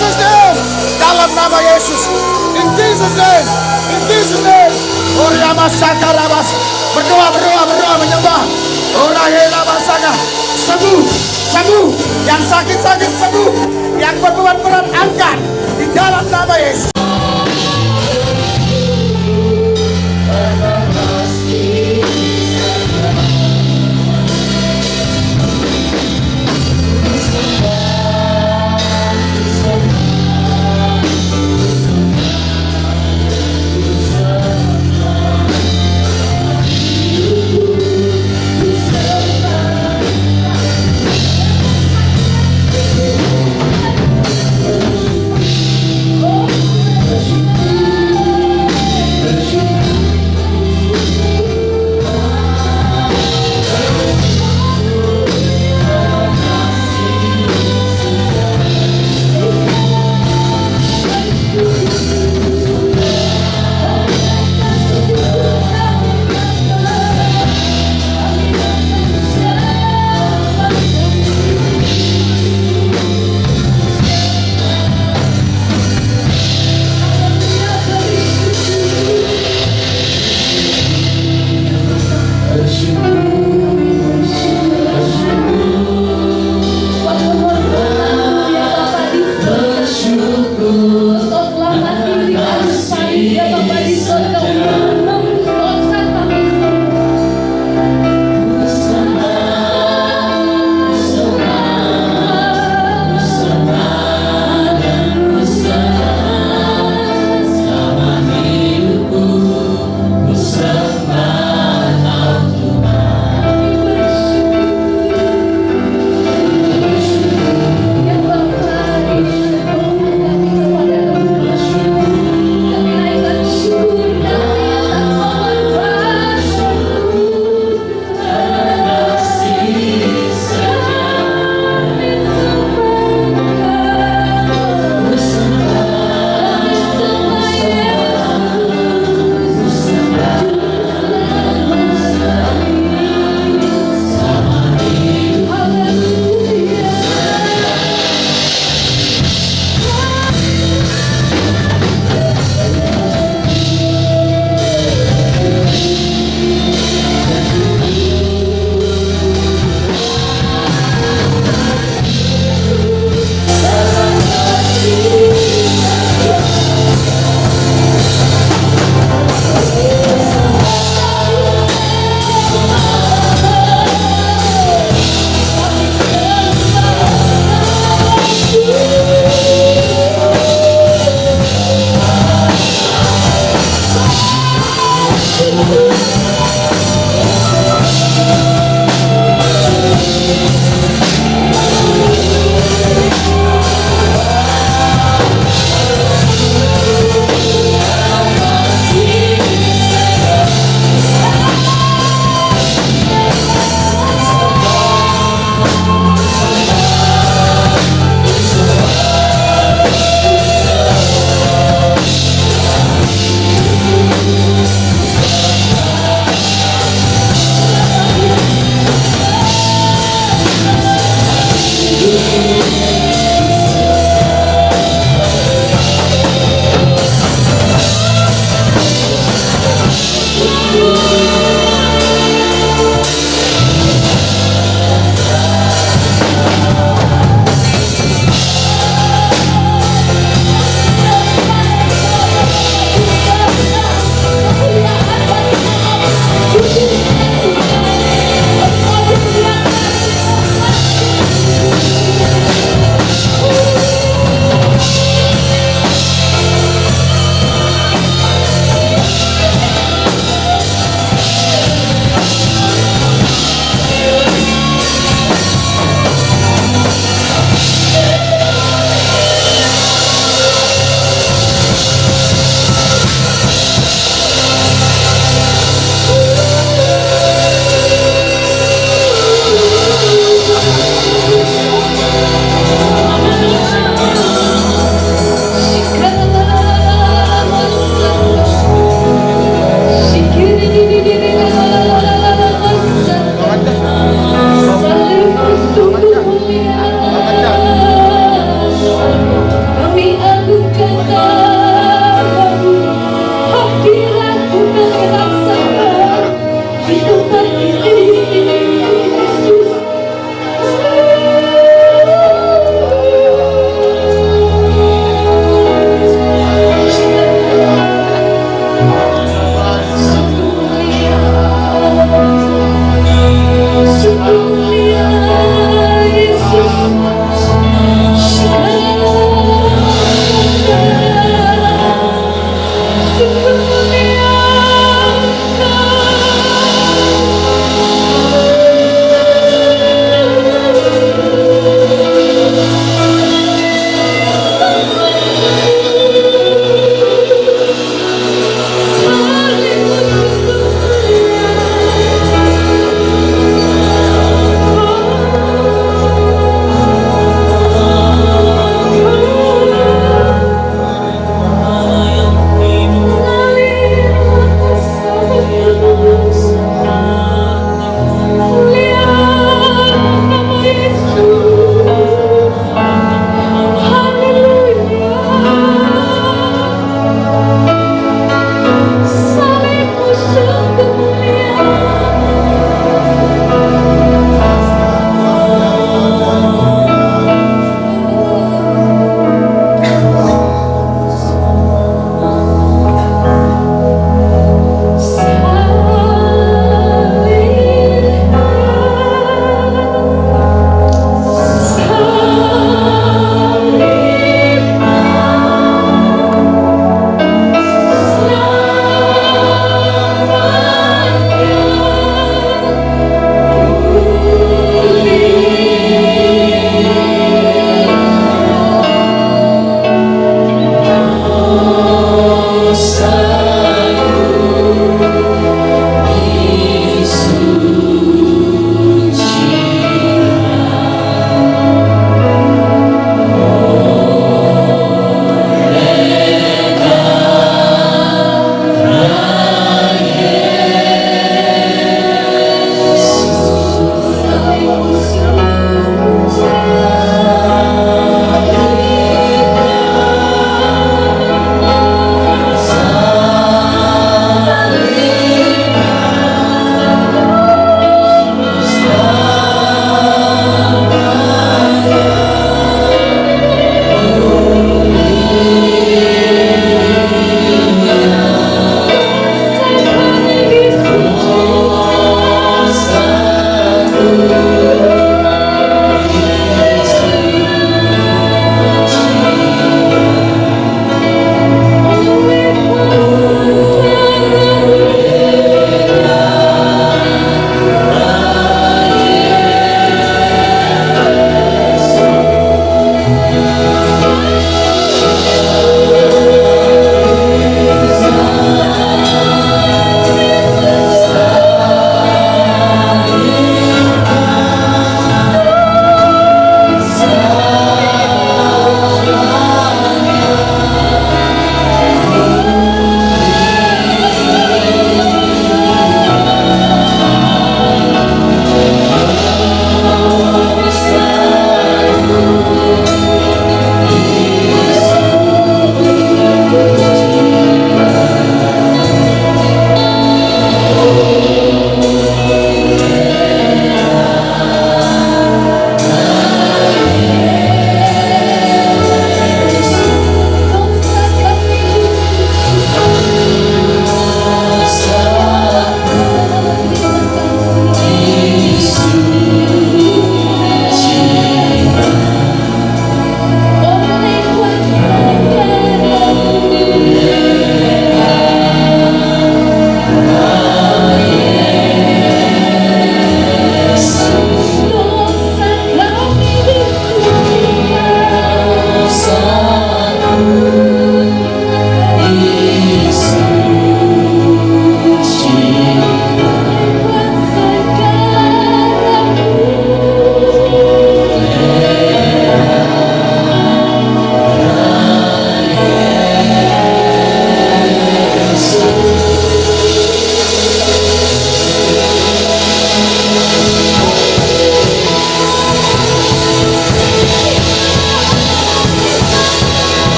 Jesus name. Dalam nama Yesus. In Jesus name. In Jesus name. Oriama sakarabas. Berdoa menyembah. Orahela basaka. Sembuh. Yang sakit sembuh. Yang berbeban berat angkat. Di dalam nama Yesus.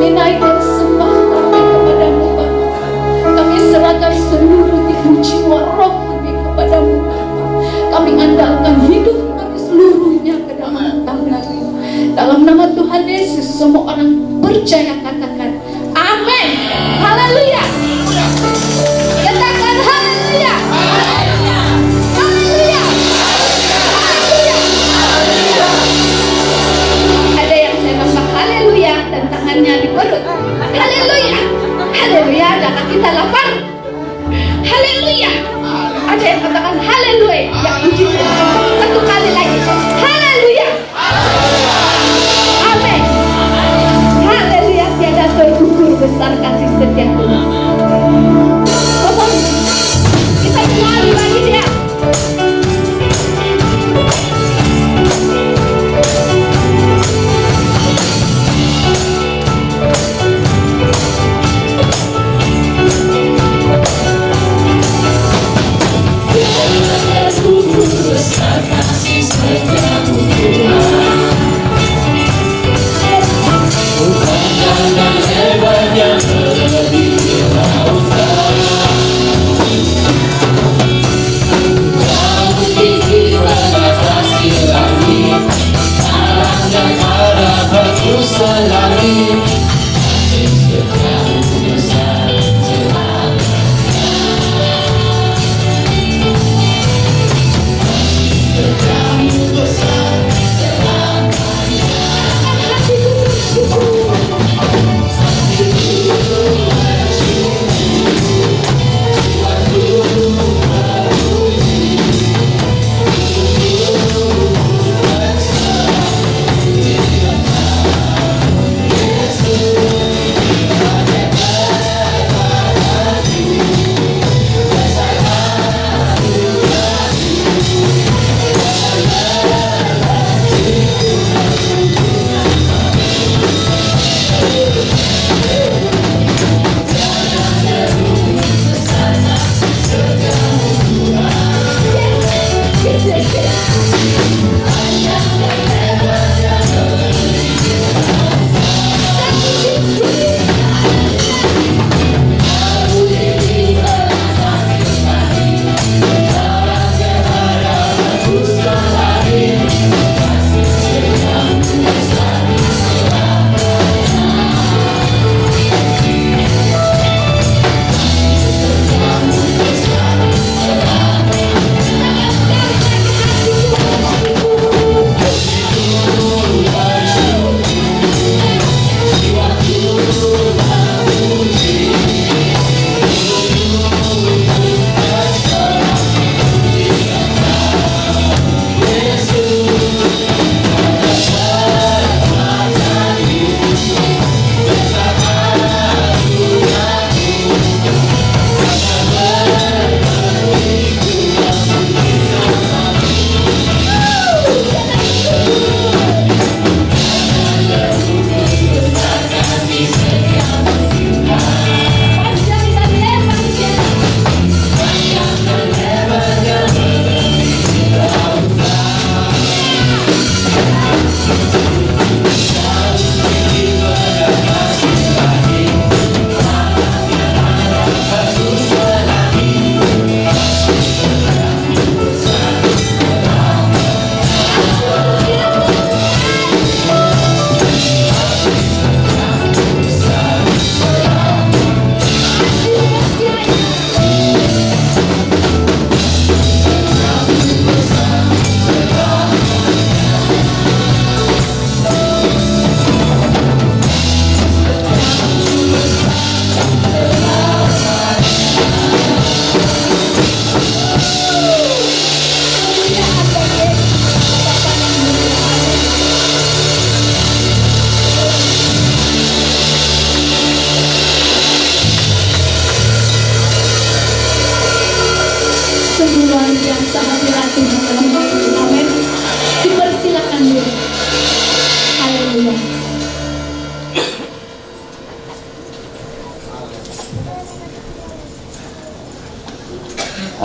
Kami naik dan sembah kami kepadamu Bapa. Kami serahkan seluruh tipu jiwa roh kami kepadamu Bapa. Kami andalkan hidup kami seluruhnya ke dalam tangan-Mu. Dalam nama Tuhan Yesus, semua orang percaya katakan amin. Haleluya. Katakan haleluya. Haleluya. Haleluya. Ada yang saya tambah haleluya dan tangannya di perut. Haleluya. Haleluya, dan kita lapar. Haleluya. Ada yang katakan haleluya. Yang puji satu kali lagi. Haleluya. Amin. Haleluya, tiada terukur besar kasih setia Tuhan. Kita kembali bagi Dia.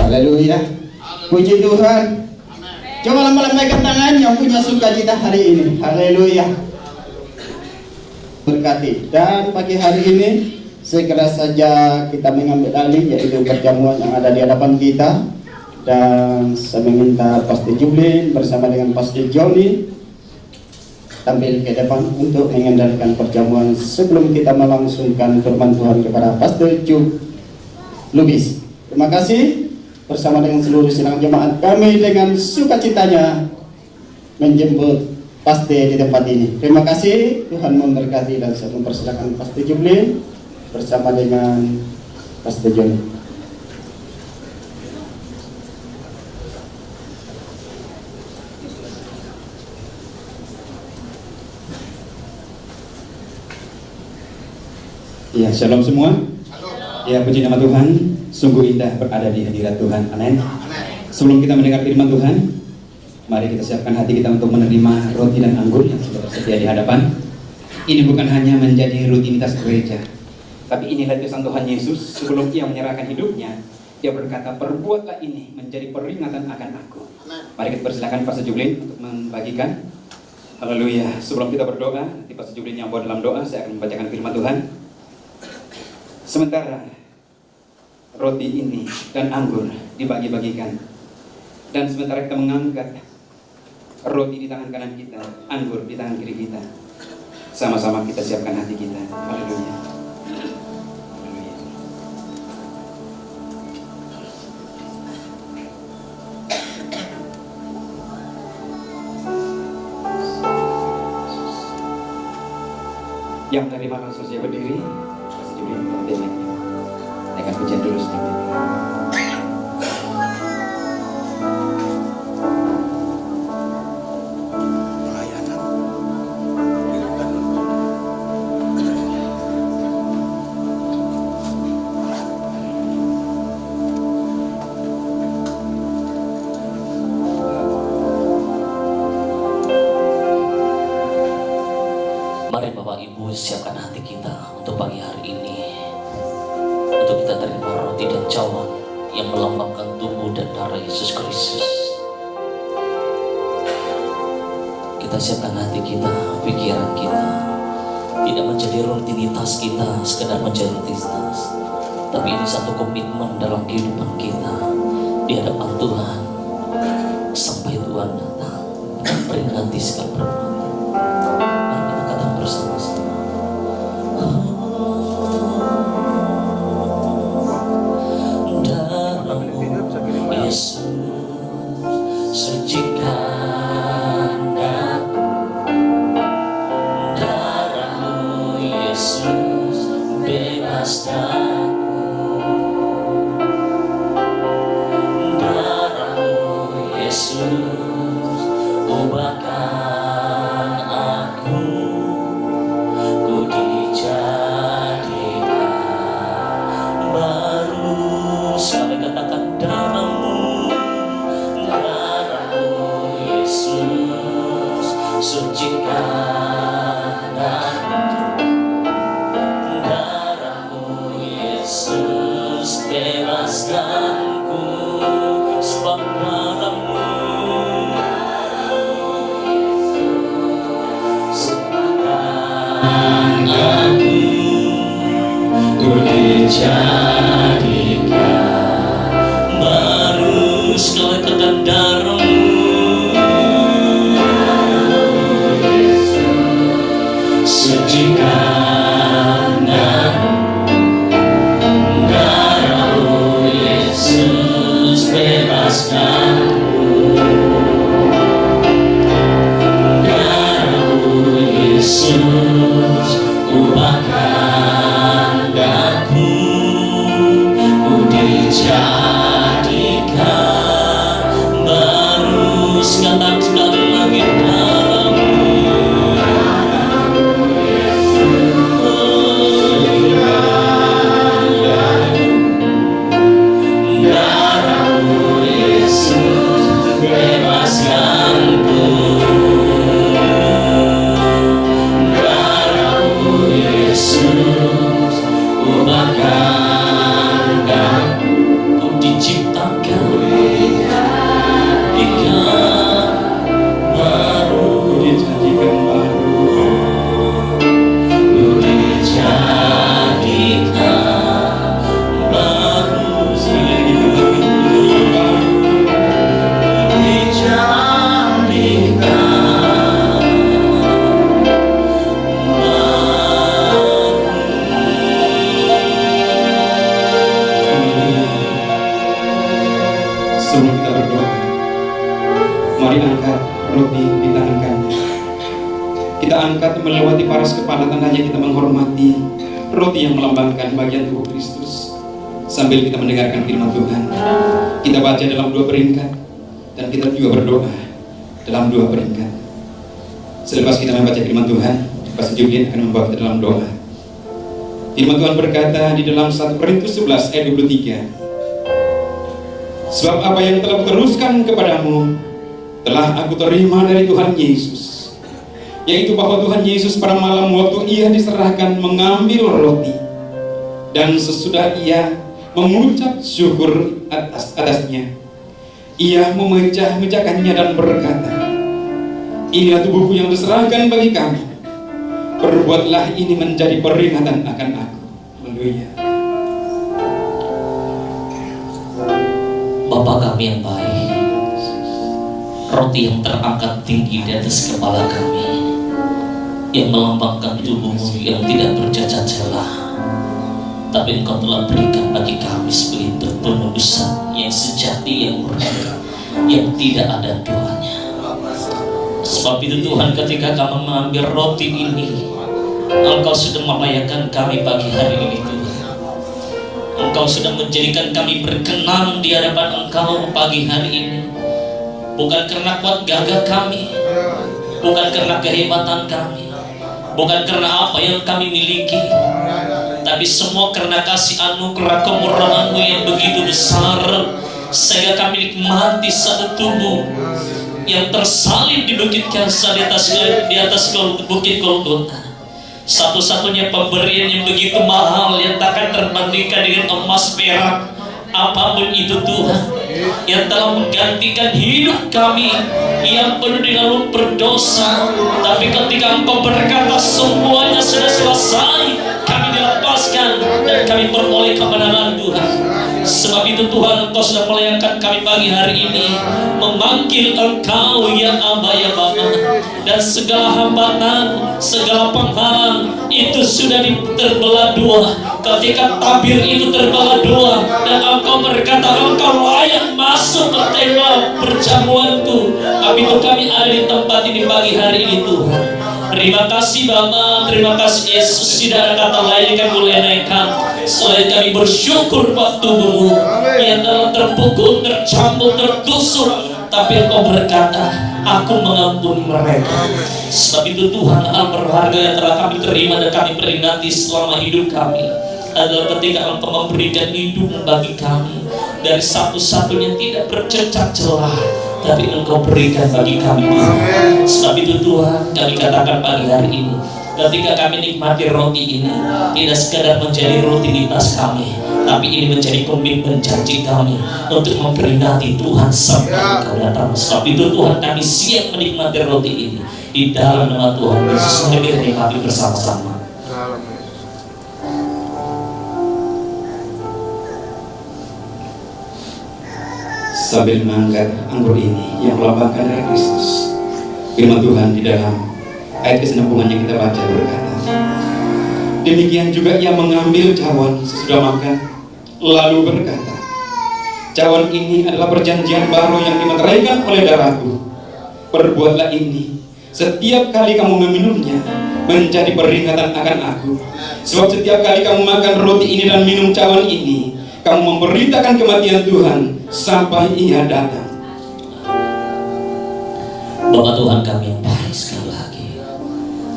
Haleluya. Puji Tuhan. Coba lambaikan tangan yang punya sukacita hari ini. Haleluya. memberkati. Dan pagi hari ini segera saja kita mengambil alih, yaitu perjamuan yang ada di hadapan kita. Dan saya meminta Pastor Jublin bersama dengan Pastor Johnny tampil ke depan untuk mengendalikan perjamuan sebelum kita melangsungkan firman Tuhan kepada Pastor Jub Lubis. Terima kasih. Bersama dengan seluruh sidang jemaat kami dengan sukacitanya menjemput Pastor di tempat ini. Terima kasih, Tuhan memberkati, dan saya mempersilakan Pastor Jublin bersama dengan Pastor John. Ya, shalom semua. Ya, puji nama Tuhan. Sungguh indah berada di hadirat Tuhan. Amin. Sebelum kita mendengar firman Tuhan, mari kita siapkan hati kita untuk menerima roti dan anggur yang sudah tersedia di hadapan. Ini bukan hanya menjadi rutinitas gereja, tapi inilah pesan Tuhan Yesus sebelum Ia menyerahkan hidupnya. Dia berkata, perbuatlah ini menjadi peringatan akan aku. Mari kita persilakan Pastor Jublin untuk membagikan. Haleluya. Sebelum kita berdoa, nanti Pastor Jublin yang bawa dalam doa, saya akan membacakan firman Tuhan. Sementara roti ini dan anggur dibagi-bagikan, dan sementara kita mengangkat roti di tangan kanan kita, anggur di tangan kiri kita, sama-sama kita siapkan hati kita. Haleluya. Yang menerima langsung saja berdiri. Pastor Jublin berdengan. Saya akan pujian dulu sedikit. Mari Bapak Ibu siapkan hati kita untuk pagi hari ini, untuk kita terima roti dan cawan yang melambangkan tubuh dan darah Yesus Kristus. Kita siapkan hati kita, pikiran kita, tidak menjadi rutinitas kita, sekedar menjadi rutinitas, tapi ini satu komitmen dalam kehidupan kita di hadapan Tuhan sampai Tuhan datang dan memperingati segala perbuatan. Bersama-sama. Darah Yesus sucikan aku, darah Yesus bebaskan aku, darah Yesus ubahkan aku. Sampai katakan darah-Mu Yesus sucikan aku, darah-Mu Yesus bebaskanku, sebab darah-Mu sucikan aku, ku dijadikan baru. Sekali katakan darah-Mu sucikan aku, darah-Mu Yesus bebaskanku, darah-Mu Yesus ubahkan aku. Mari angkat roti di tangan kami. Kita angkat melewati paras kepala tandanya kita menghormati roti yang melambangkan bagian tubuh Kristus. Sambil kita mendengarkan firman Tuhan, kita baca dalam 2 peringkat dan kita juga berdoa dalam 2 peringkat. Selepas kita membaca firman Tuhan, Pastor Julian akan membawa kita dalam doa. Firman Tuhan berkata di dalam 1 Korintus 11 ayat 23, sebab apa yang telah kuteruskan kepadamu telah aku terima dari Tuhan Yesus, yaitu bahwa Tuhan Yesus pada malam waktu ia diserahkan mengambil roti, dan sesudah ia mengucap syukur atasnya, ia memecah-mecahkannya dan berkata, inilah tubuhku yang diserahkan bagi kamu, perbuatlah ini menjadi peringatan akan aku. Haleluya. Bapa kami yang baik, roti yang terangkat tinggi di atas kepala kami, yang melambangkan tubuh-Mu yang tidak bercacat celah, tapi Engkau telah berikan bagi kami sebagai penebusan yang sejati, yang murni, yang tidak ada duanya. Sebab itu Tuhan, ketika kami mengambil roti ini, Engkau sudah melayakkan kami pagi hari ini Tuhan. Engkau sudah menjadikan kami berkenan di hadapan Engkau pagi hari ini. Bukan karena kuat gagah kami, bukan karena kehebatan kami, bukan karena apa yang kami miliki, tapi semua karena kasih anugerah kemurahan-Mu yang begitu besar, sehingga kami nikmati satu tubuh yang tersalib di bukit Karsa, di atas bukit Golgota. Satu-satunya pemberian yang begitu mahal yang takkan terbandingkan dengan emas perak apapun itu Tuhan, yang telah menggantikan hidup kami yang penuh dengan berdosa. Tapi ketika Engkau berkata semuanya sudah selesai, kami dilepaskan dan kami beroleh kebenaran Tuhan. Sebab itu Tuhan, Engkau sudah melayakkan kami pagi hari ini, memanggil Engkau ya Aba ya Bapa, dan segala hambatan, segala penghalang itu sudah terbelah dua. Ketika tabir itu terbelah dua dan Engkau berkata Engkau layak masuk ke tema perjamuanku, tapi itu kami ada di tempat ini pagi hari ini Tuhan. Terima kasih Bapa, terima kasih Yesus. Tidak ada kata lain yang kami boleh naikkan selain kami bersyukur buat tubuh-Mu yang telah terpukul, tercambuk, tertusuk, tapi Engkau berkata aku mengampuni mereka. Sebab itu Tuhan, hal berharga yang telah kami terima dan kami peringati selama hidup kami adalah ketika Engkau memberikan hidup bagi kami dari satu-satunya tidak bercacat celah, tapi Engkau berikan bagi kami Tuhan. Sebab itu Tuhan, kami katakan pagi hari ini, ketika kami nikmati roti ini, tidak sekadar menjadi rutinitas kami, tapi ini menjadi komitmen janji kami untuk memperingati Tuhan sampai Engkau datang. Sebab itu Tuhan, kami siap menikmati roti ini di dalam nama Tuhan Yesus. Mari kita nikmati bersama-sama. Sambil mengangkat anggur ini yang melambangkan darah Kristus, firman Tuhan di dalam ayat kesenambungan yang kita baca berkata, demikian juga ia mengambil cawan sesudah makan, lalu berkata, cawan ini adalah perjanjian baru yang dimeteraikan oleh darahku. Perbuatlah ini setiap kali kamu meminumnya menjadi peringatan akan aku. Sebab setiap kali kamu makan roti ini dan minum cawan ini, kamu memberitakan kematian Tuhan sampai ia datang. Bapak Tuhan kami yang baik, sekali lagi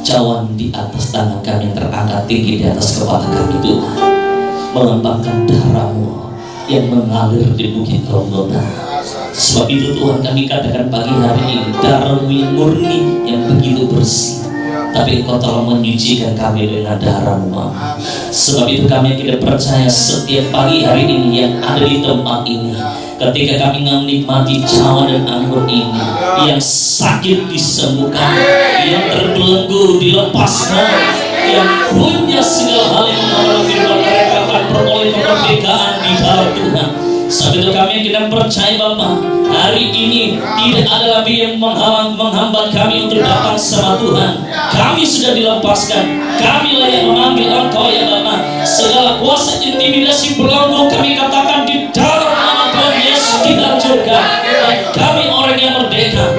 cawan di atas tangan kami yang terangkat tinggi di atas kepala kami Tuhan, melambangkan darah-Mu yang mengalir di bukit Golgota. Sebab itu Tuhan, kami katakan pagi hari ini, darah-Mu yang murni, yang begitu bersih, tapi Engkau telah menyucikan kami dengan darah-Mu. Sebab itu kami tidak percaya setiap pagi hari ini yang ada di tempat ini, ketika kami menikmati cawan dan anggur ini, yang sakit disembuhkan, yang terbelenggu dilepaskan, yang punya segala hal yang mengalami mereka akan beroleh kemerdekaan di dalam Tuhan. Sebab itu kami tidak percaya Bapa, hari ini tidak ada lagi yang menghambat kami untuk datang sama Tuhan. Kami sudah dilepaskan, kami layak memanggil Engkau ya Bapa. Segala kuasa intimidasi belenggu kami katakan di dalam nama Tuhan Yesus kita hancurkan. Kami orang yang merdeka,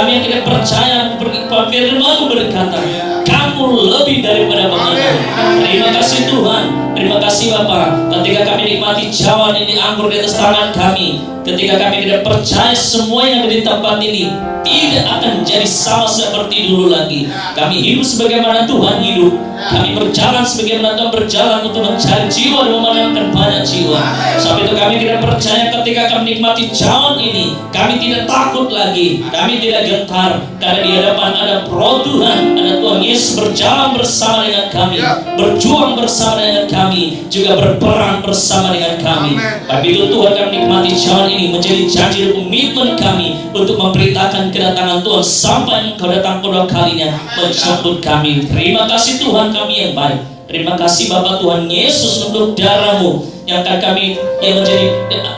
Kami yang tidak percaya firman-Mu berkata, kamu lebih daripada mengetahui. Terima kasih Tuhan. Terima kasih Bapa. Ketika kami nikmati cawan ini anggur di atas tangan kami, ketika kami tidak percaya semua yang ada di tempat ini tidak akan jadi sama seperti dulu lagi. Kami hidup sebagaimana Tuhan hidup. Kami berjalan sebagaimana Tuhan berjalan untuk mencari jiwa dan memenangkan banyak jiwa. Sebab itu kami tidak percaya ketika kami nikmati cawan ini, kami tidak takut lagi, kami tidak gentar, karena di hadapan ada Roh Tuhan, ada Tuhan Yesus berjalan bersama dengan kami, berjuang bersama dengan kami, juga berperang bersama dengan kami. Tapi itu Tuhan, kami nikmati cawan ini menjadi janji dan komitmen kami untuk memberitakan kedatangan Tuhan sampai Engkau datang kedua kalinya menjemput kami. Terima kasih Tuhan kami yang baik. Terima kasih Bapa Tuhan Yesus untuk darah-Mu yang akan kami, yang menjadi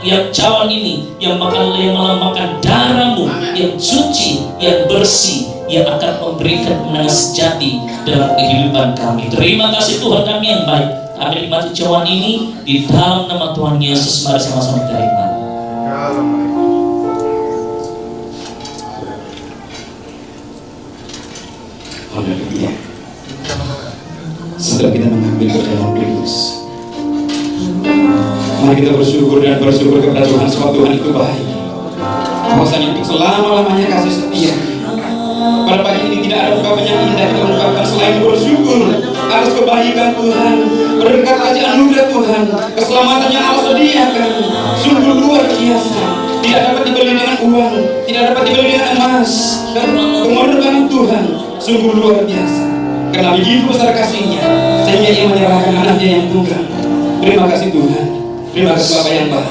yang cawan ini yang melambangkan darah-Mu yang suci, yang bersih, yang akan memberikan kemenangan sejati dalam kehidupan kami. Terima kasih Tuhan kami yang baik. Kami nikmati cawan ini di dalam nama Tuhan Yesus. Mari sama-sama kita nikmati. Haleluya. Setelah kita mengambil perjalanan kudus, mari kita bersyukur dan bersyukur kepada Tuhan sebab Tuhan itu baik. Bahwasanya untuk selama-lamanya kasih setia. Pada pagi ini tidak ada ungkapan yang indah kita ungkapkan selain bersyukur atas kebaikan Tuhan, berkat kasih anugerah Tuhan, keselamatan yang Allah sediakan sungguh luar biasa. Tidak dapat dibeli dengan uang, tidak dapat dibeli dengan emas, dan pengorbanan Tuhan sungguh luar biasa. Karena begitu besar kasih-Nya sehingga Ia menyerahkan anaknya yang tunggal. Terima kasih Tuhan. Terima kasih Bapa yang baik.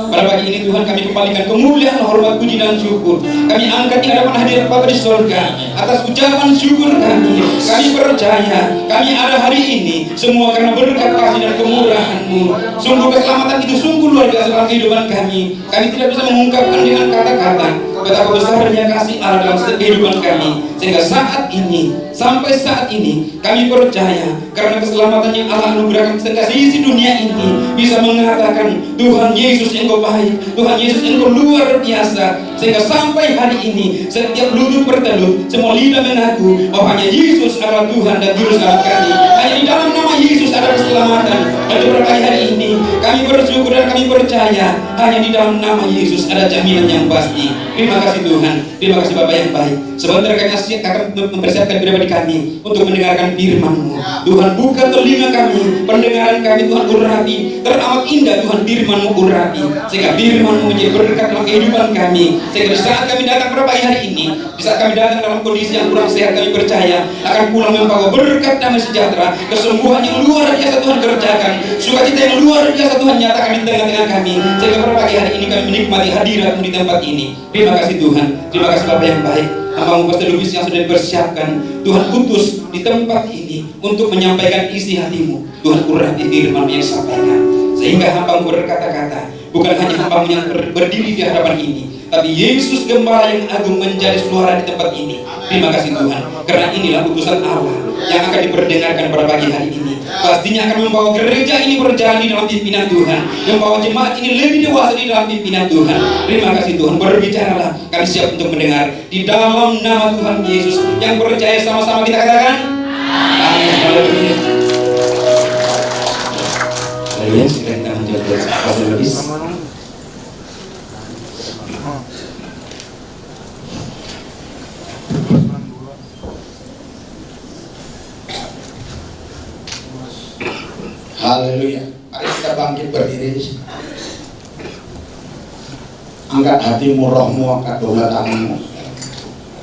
Pada pagi ini Tuhan kami kembalikan kemuliaan, hormat, puji dan syukur. Kami angkat di hadapan hadirat Bapa di surga atas ucapan syukur kami. Kami percaya kami ada hari ini semua karena berkat kasih dan kemurahan-Mu. Sungguh keselamatan itu sungguh luar biasa dalam kehidupan kami. Kami tidak bisa mengungkapkan dengan kata-kata betapa besarnya kasih Allah dalam kehidupan kami. Sehingga saat ini, sampai saat ini kami percaya karena keselamatan yang Allah anugerahkan sehingga sisi dunia ini bisa mengatakan Tuhan Yesus Engkau baik, Tuhan Yesus Engkau luar biasa. Sehingga sampai hari ini setiap lutut berteduh, semua lidah mengaku bahwa hanya Yesus adalah Tuhan dan Juru Selamat kami. Hanya di dalam nama Yesus ada keselamatan. Dan beberapa hari ini kami bersyukur dan kami percaya hanya di dalam nama Yesus ada jaminan yang pasti. Terima kasih Tuhan, terima kasih Bapa yang baik. Sebentar kami akan mempersiapkan pribadi kami untuk mendengarkan firman-Mu. Tuhan buka telinga kami, pendengaran kami Tuhan urapi. Teramat indah Tuhan firman-Mu urapi, sehingga firman-Mu menjadi berkat dalam kehidupan kami. Sehingga di saat kami datang pada pagi hari ini, di saat kami datang dalam kondisi yang kurang sehat, kami percaya akan pulang membawa berkat damai sejahtera, kesembuhan yang luar biasa Tuhan kerjakan, sukacita yang luar biasa Tuhan nyatakan di tengah-tengah kami. Sehingga pada pagi hari ini kami menikmati hadirat-Mu di tempat ini. Terima kasih Tuhan, terima kasih Bapa yang baik. Hamba-Mu Pastor Lubis yang sudah dipersiapkan Tuhan utus di tempat ini untuk menyampaikan isi hati-Mu. Tuhan urapi firman yang disampaikan sehingga hamba-Mu berkata-kata, bukan hanya hamba-Mu yang berdiri di hadapan ini, tapi Yesus Gembala yang agung menjadi suara di tempat ini. Terima kasih Tuhan, karena inilah utusan Allah yang akan diperdengarkan pada pagi hari ini. Pastinya akan membawa gereja ini berjalan di dalam pimpinan Tuhan, membawa jemaat ini lebih dewasa di dalam pimpinan Tuhan. Terima kasih Tuhan, berbicaralah, kami siap untuk mendengar di dalam nama Tuhan Yesus. Yang percaya sama-sama kita katakan amin. Haleluya. Haleluya. Segera kita menjawab Pastor Lubis. Haleluya. Mari kita bangkit berdiri. Angkat hatimu, rohmu, angkat dua tanganmu.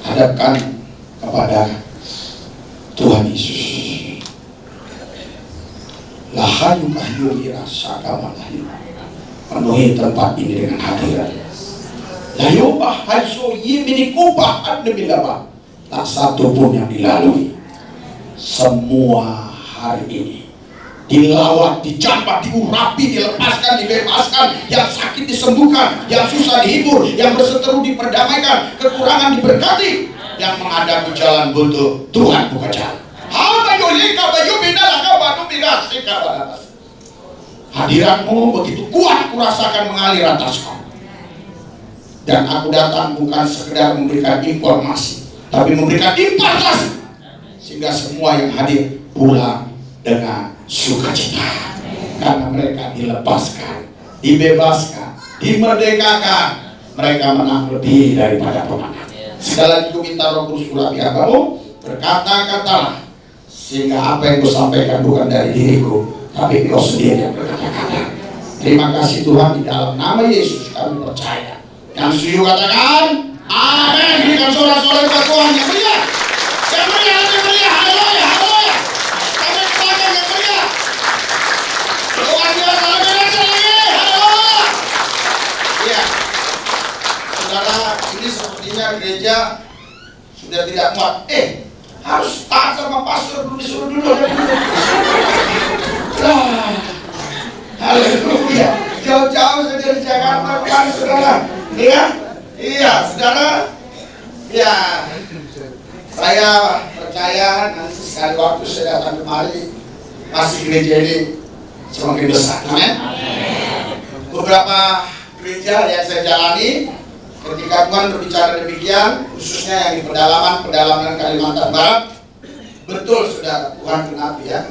Hadapkan kepada Tuhan Yesus. Lahayu kahyu dirasa kamalayu. Penuhi tempat ini dengan hadirat. Layu bahaiso yimini kubah ademi dapat. Tak satu pun yang dilalui. Semua hari ini dilawat, dicampak, diurapi, dilepaskan, dibebaskan, yang sakit disembuhkan, yang susah dihibur, yang berseteru diperdamaikan, kekurangan diberkati, yang menghadapi jalan buntu Tuhan buka jalan. Hadiratmu begitu kuat kurasakan mengalir atasku. Dan aku datang bukan sekedar memberikan informasi, tapi memberikan impartasi, sehingga semua yang hadir pulang dengan sukacita, karena mereka dilepaskan, dibebaskan, dimerdekakan. Mereka menang lebih daripada pemenang. Sekali lagi ku minta Roh Kudus urapi hamba-Mu, berkata-katalah, sehingga apa yang Kau sampaikan bukan dari diriku, tapi Kau sendiri yang berkata-kata. Terima kasih Tuhan, di dalam nama Yesus kami percaya. Yang setuju katakan amin. Berikan sorak-sorai buat Tuhan yang meriah, yang meriah, yang meriah. Haleluya, haleluya. Kami katakan yang meriah. Luar biasa, lebih lagi. Haleluya. Ya, saudara, ini sepertinya gereja sudah tidak muat. Harus taat sama pastor dulu, disuruh dulu. Haleluya. Jauh-jauh sudah dari Jakarta kemana saudara? Iya, saudara. Ya, saya percaya nanti sekali waktu saya datang kemari, pasti gereja ini semakin besar. Amin. Beberapa gereja yang saya jalani, ketika Tuhan berbicara demikian, khususnya yang di pedalaman Kalimantan Barat, betul saudara, Tuhan genapi ya.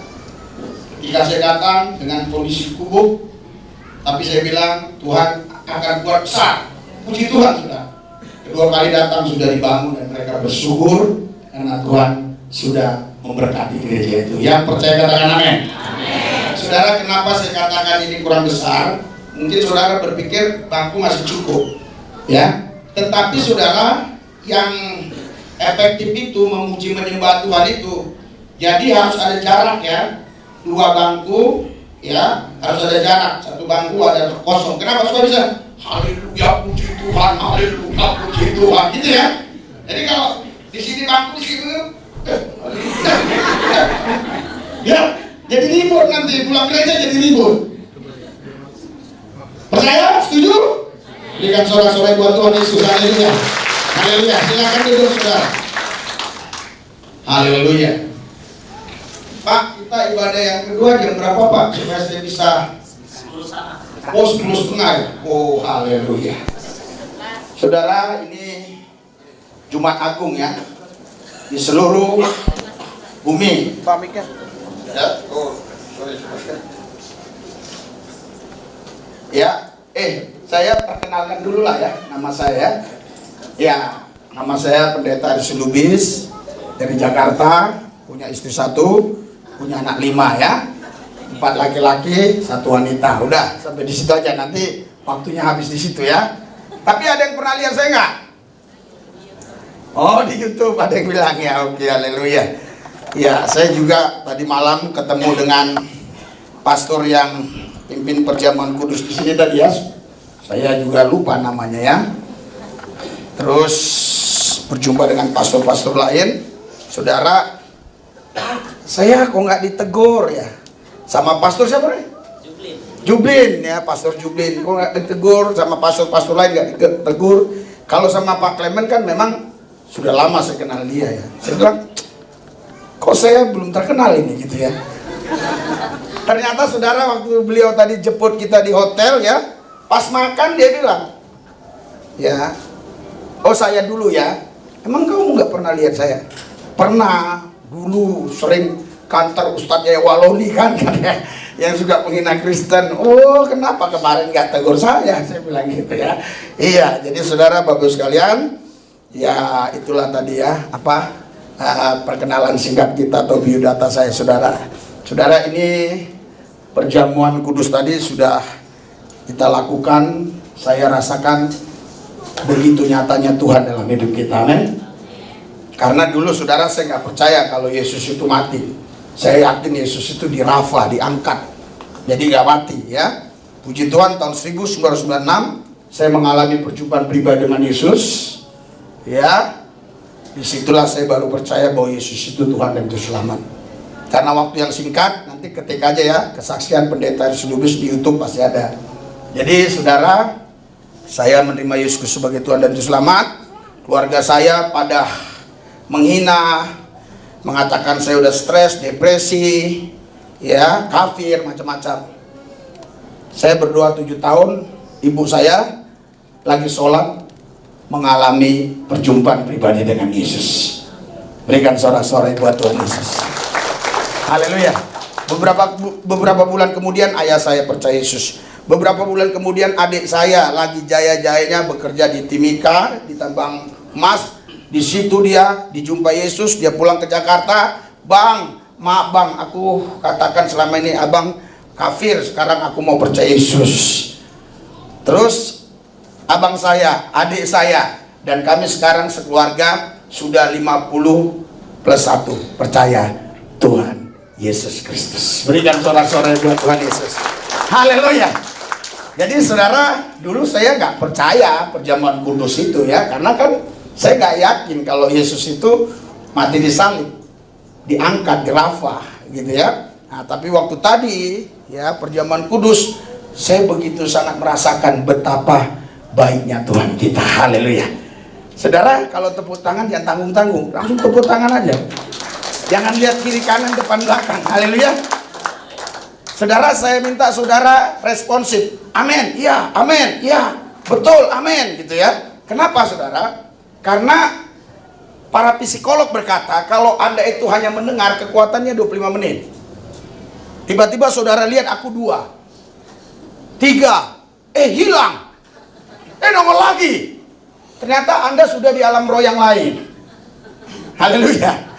Ketika saya datang dengan kondisi kubuk, tapi saya bilang Tuhan akan buat besar. Puji Tuhan sudah. Kedua kali datang sudah dibangun dan mereka bersyukur karena Tuhan sudah memberkati gereja itu. Yang percaya katakan amin. Saudara, kenapa saya katakan ini kurang besar? Mungkin saudara berpikir bangku masih cukup, ya. Tetapi saudara, yang efektif itu memuji menyembah Tuhan itu, jadi harus ada jarak ya. 2 bangku, ya, harus ada jarak. 1 bangku ada kosong. Kenapa supaya bisa? Haleluya, puji Tuhan, haleluya, puji Tuhan, gitu ya. Jadi kalau di sini bangku di situ, ya, jadi ribut nanti pulang gereja jadi ribut. Percaya? Setuju? Berikan sorak-sorai buat Tuhan Yesus. Haleluya. Haleluya. Silakan duduk saudara. Haleluya. Pak, kita ibadah yang kedua jam berapa Pak? Supaya saya bisa 10:30 ya? Oh, haleluya. Saudara, ini Jumat Agung ya, di seluruh bumi. Pak Mika. Ya, oh, sorry. Ya, saya perkenalkan dulu lah ya, nama saya. Ya, nama saya Pendeta Aris Lubis dari Jakarta, punya istri 1, punya anak 5 ya, 4 laki-laki, 1 wanita. Udah sampai di situ aja, nanti waktunya habis di situ ya. Tapi ada yang pernah lihat saya nggak? Oh, di YouTube ada yang bilang ya. Oke, haleluya. Ya, saya juga tadi malam ketemu dengan pastor yang pimpin perjamuan kudus di sini tadi ya. Saya juga lupa namanya ya. Terus berjumpa dengan pastor-pastor lain. Saudara, saya kok nggak ditegur ya sama pastor siapa nih? Jublin ya, pastor Jublin. Kok nggak ditegur sama pastor-pastor lain, nggak ditegur. Kalau sama Pak Clement kan memang sudah lama saya kenal dia ya. Saya bilang, kok saya belum terkenal ini gitu ya. Ternyata saudara, waktu beliau tadi jemput kita di hotel ya, pas makan dia bilang, ya, oh saya dulu ya. Emang kamu nggak pernah lihat saya? Pernah, dulu sering kantor Ustadznya Waloni kan ya, yang suka menghina Kristen. Oh, kenapa kemarin nggak tegur saya? Saya bilang gitu ya. Iya, jadi saudara bagus sekalian, ya itulah tadi ya perkenalan singkat kita atau biodata saya saudara. Saudara, ini perjamuan kudus tadi sudah kita lakukan. Saya rasakan begitu nyatanya Tuhan dalam hidup kita, amin. Karena dulu saudara saya nggak percaya kalau Yesus itu mati. Saya yakin Yesus itu dirafah, diangkat, jadi nggak mati ya. Puji Tuhan, tahun 1996 saya mengalami perjumpaan pribadi dengan Yesus. Ya, disitulah saya baru percaya bahwa Yesus itu Tuhan dan Juru Selamat. Karena waktu yang singkat, nanti ketik aja ya kesaksian Pendeta Aris Lubis di YouTube pasti ada. Jadi saudara, saya menerima Yesus sebagai Tuhan dan Juru Selamat. Keluarga saya pada menghina, mengatakan saya udah stres, depresi, ya, kafir, macam-macam. Saya berdoa 7 tahun, ibu saya lagi sholat, mengalami perjumpaan pribadi dengan Yesus. Berikan sorak-sorai buat Tuhan Yesus. Haleluya. Beberapa bulan kemudian ayah saya percaya Yesus. Beberapa bulan kemudian adik saya lagi jaya-jayanya bekerja di Timika, di tambang emas. Di situ dia dijumpai Yesus, dia pulang ke Jakarta. Bang, maaf bang, aku katakan selama ini abang kafir, sekarang aku mau percaya Yesus. Terus abang saya, adik saya, dan kami sekarang sekeluarga sudah 50+1 percaya Tuhan Yesus Kristus. Berikan sorak-sorai buat Tuhan Yesus. Haleluya. Jadi saudara, dulu saya nggak percaya perjamuan kudus itu ya, karena kan saya nggak yakin kalau Yesus itu mati di salib, diangkat di Rafah gitu ya. Nah, tapi waktu tadi ya perjamuan kudus, saya begitu sangat merasakan betapa baiknya Tuhan kita. Haleluya. Saudara, kalau tepuk tangan jangan tanggung-tanggung, langsung tepuk tangan aja. Jangan lihat kiri kanan depan belakang. Haleluya. Saudara, saya minta saudara responsif. Amin. Iya, amin. Iya, betul, amin gitu ya. Kenapa saudara? Karena para psikolog berkata kalau Anda itu hanya mendengar, kekuatannya 25 menit. Tiba-tiba saudara lihat aku 2, 3, hilang. Nongol lagi. Ternyata Anda sudah di alam roh yang lain. Haleluya.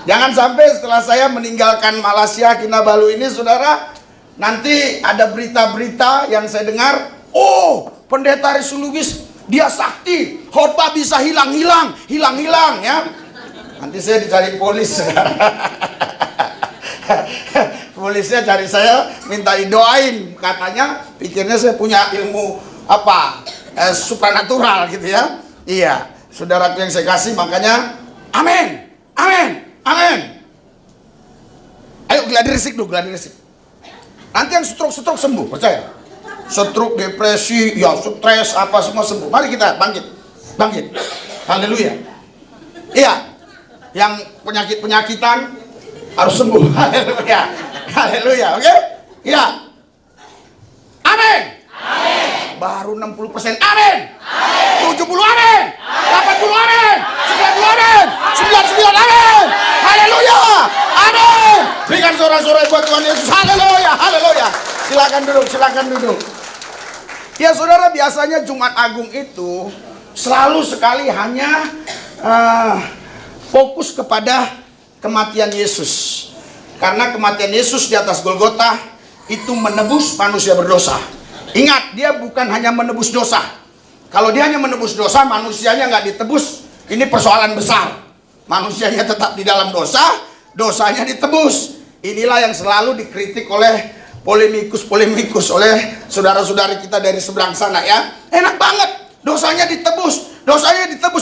Jangan sampai setelah saya meninggalkan Malaysia Kinabalu ini saudara, nanti ada berita-berita yang saya dengar, oh pendeta Risu Lubis dia sakti, khotbah bisa hilang-hilang ya. Nanti saya dicari polis saudara. Polisnya cari saya, minta didoain, katanya pikirnya saya punya ilmu supranatural gitu ya. Iya, saudaraku yang saya kasih, makanya amin, amin, amin. Ayo gladi resik dulu, gladi resik. Nanti yang stroke sembuh, percaya. Stroke, depresi, ya stres, apa semua sembuh. Mari kita bangkit. Haleluya. Iya, yang penyakitan harus sembuh. Haleluya. Haleluya, oke? Iya. Amin. Amin. Baru 60%. Amin. Amin. 70 amin. 80 amin. 90 amin. 99 amin. Haleluya. Amin. Berikan sorak-sorai buat Tuhan Yesus. Haleluya. Haleluya. Silakan duduk. Ya saudara, biasanya Jumat Agung itu selalu sekali hanya fokus kepada kematian Yesus. Karena kematian Yesus di atas Golgota itu menebus manusia berdosa. Ingat, dia bukan hanya menebus dosa. Kalau dia hanya menebus dosa, manusianya nggak ditebus. Ini persoalan besar. Manusianya tetap di dalam dosa, dosanya ditebus. Inilah yang selalu dikritik oleh polemikus oleh saudara-saudari kita dari seberang sana ya. Enak banget, dosanya ditebus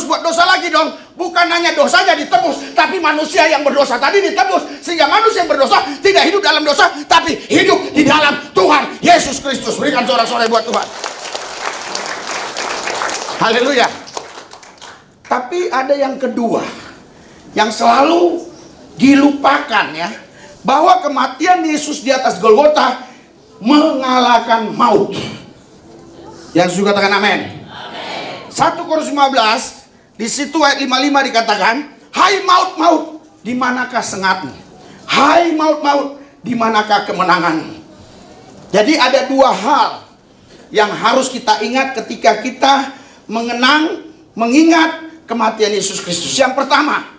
buat dosa lagi dong. Bukan hanya dosanya ditebus, tapi manusia yang berdosa tadi ditebus, sehingga manusia yang berdosa tidak hidup dalam dosa, tapi hidup di dalam Tuhan Yesus Kristus. Berikan sorak-sorai buat Tuhan. Haleluya. Tapi ada yang kedua yang selalu dilupakan ya, bahwa kematian Yesus di atas Golgota mengalahkan maut. Yang suka katakan amin. 1 Korintus 15 di situ ayat 55 dikatakan, hai maut, di manakah sengatmu? Hai maut, di manakah kemenanganmu? Jadi ada dua hal yang harus kita ingat ketika kita mengingat kematian Yesus Kristus. Yang pertama,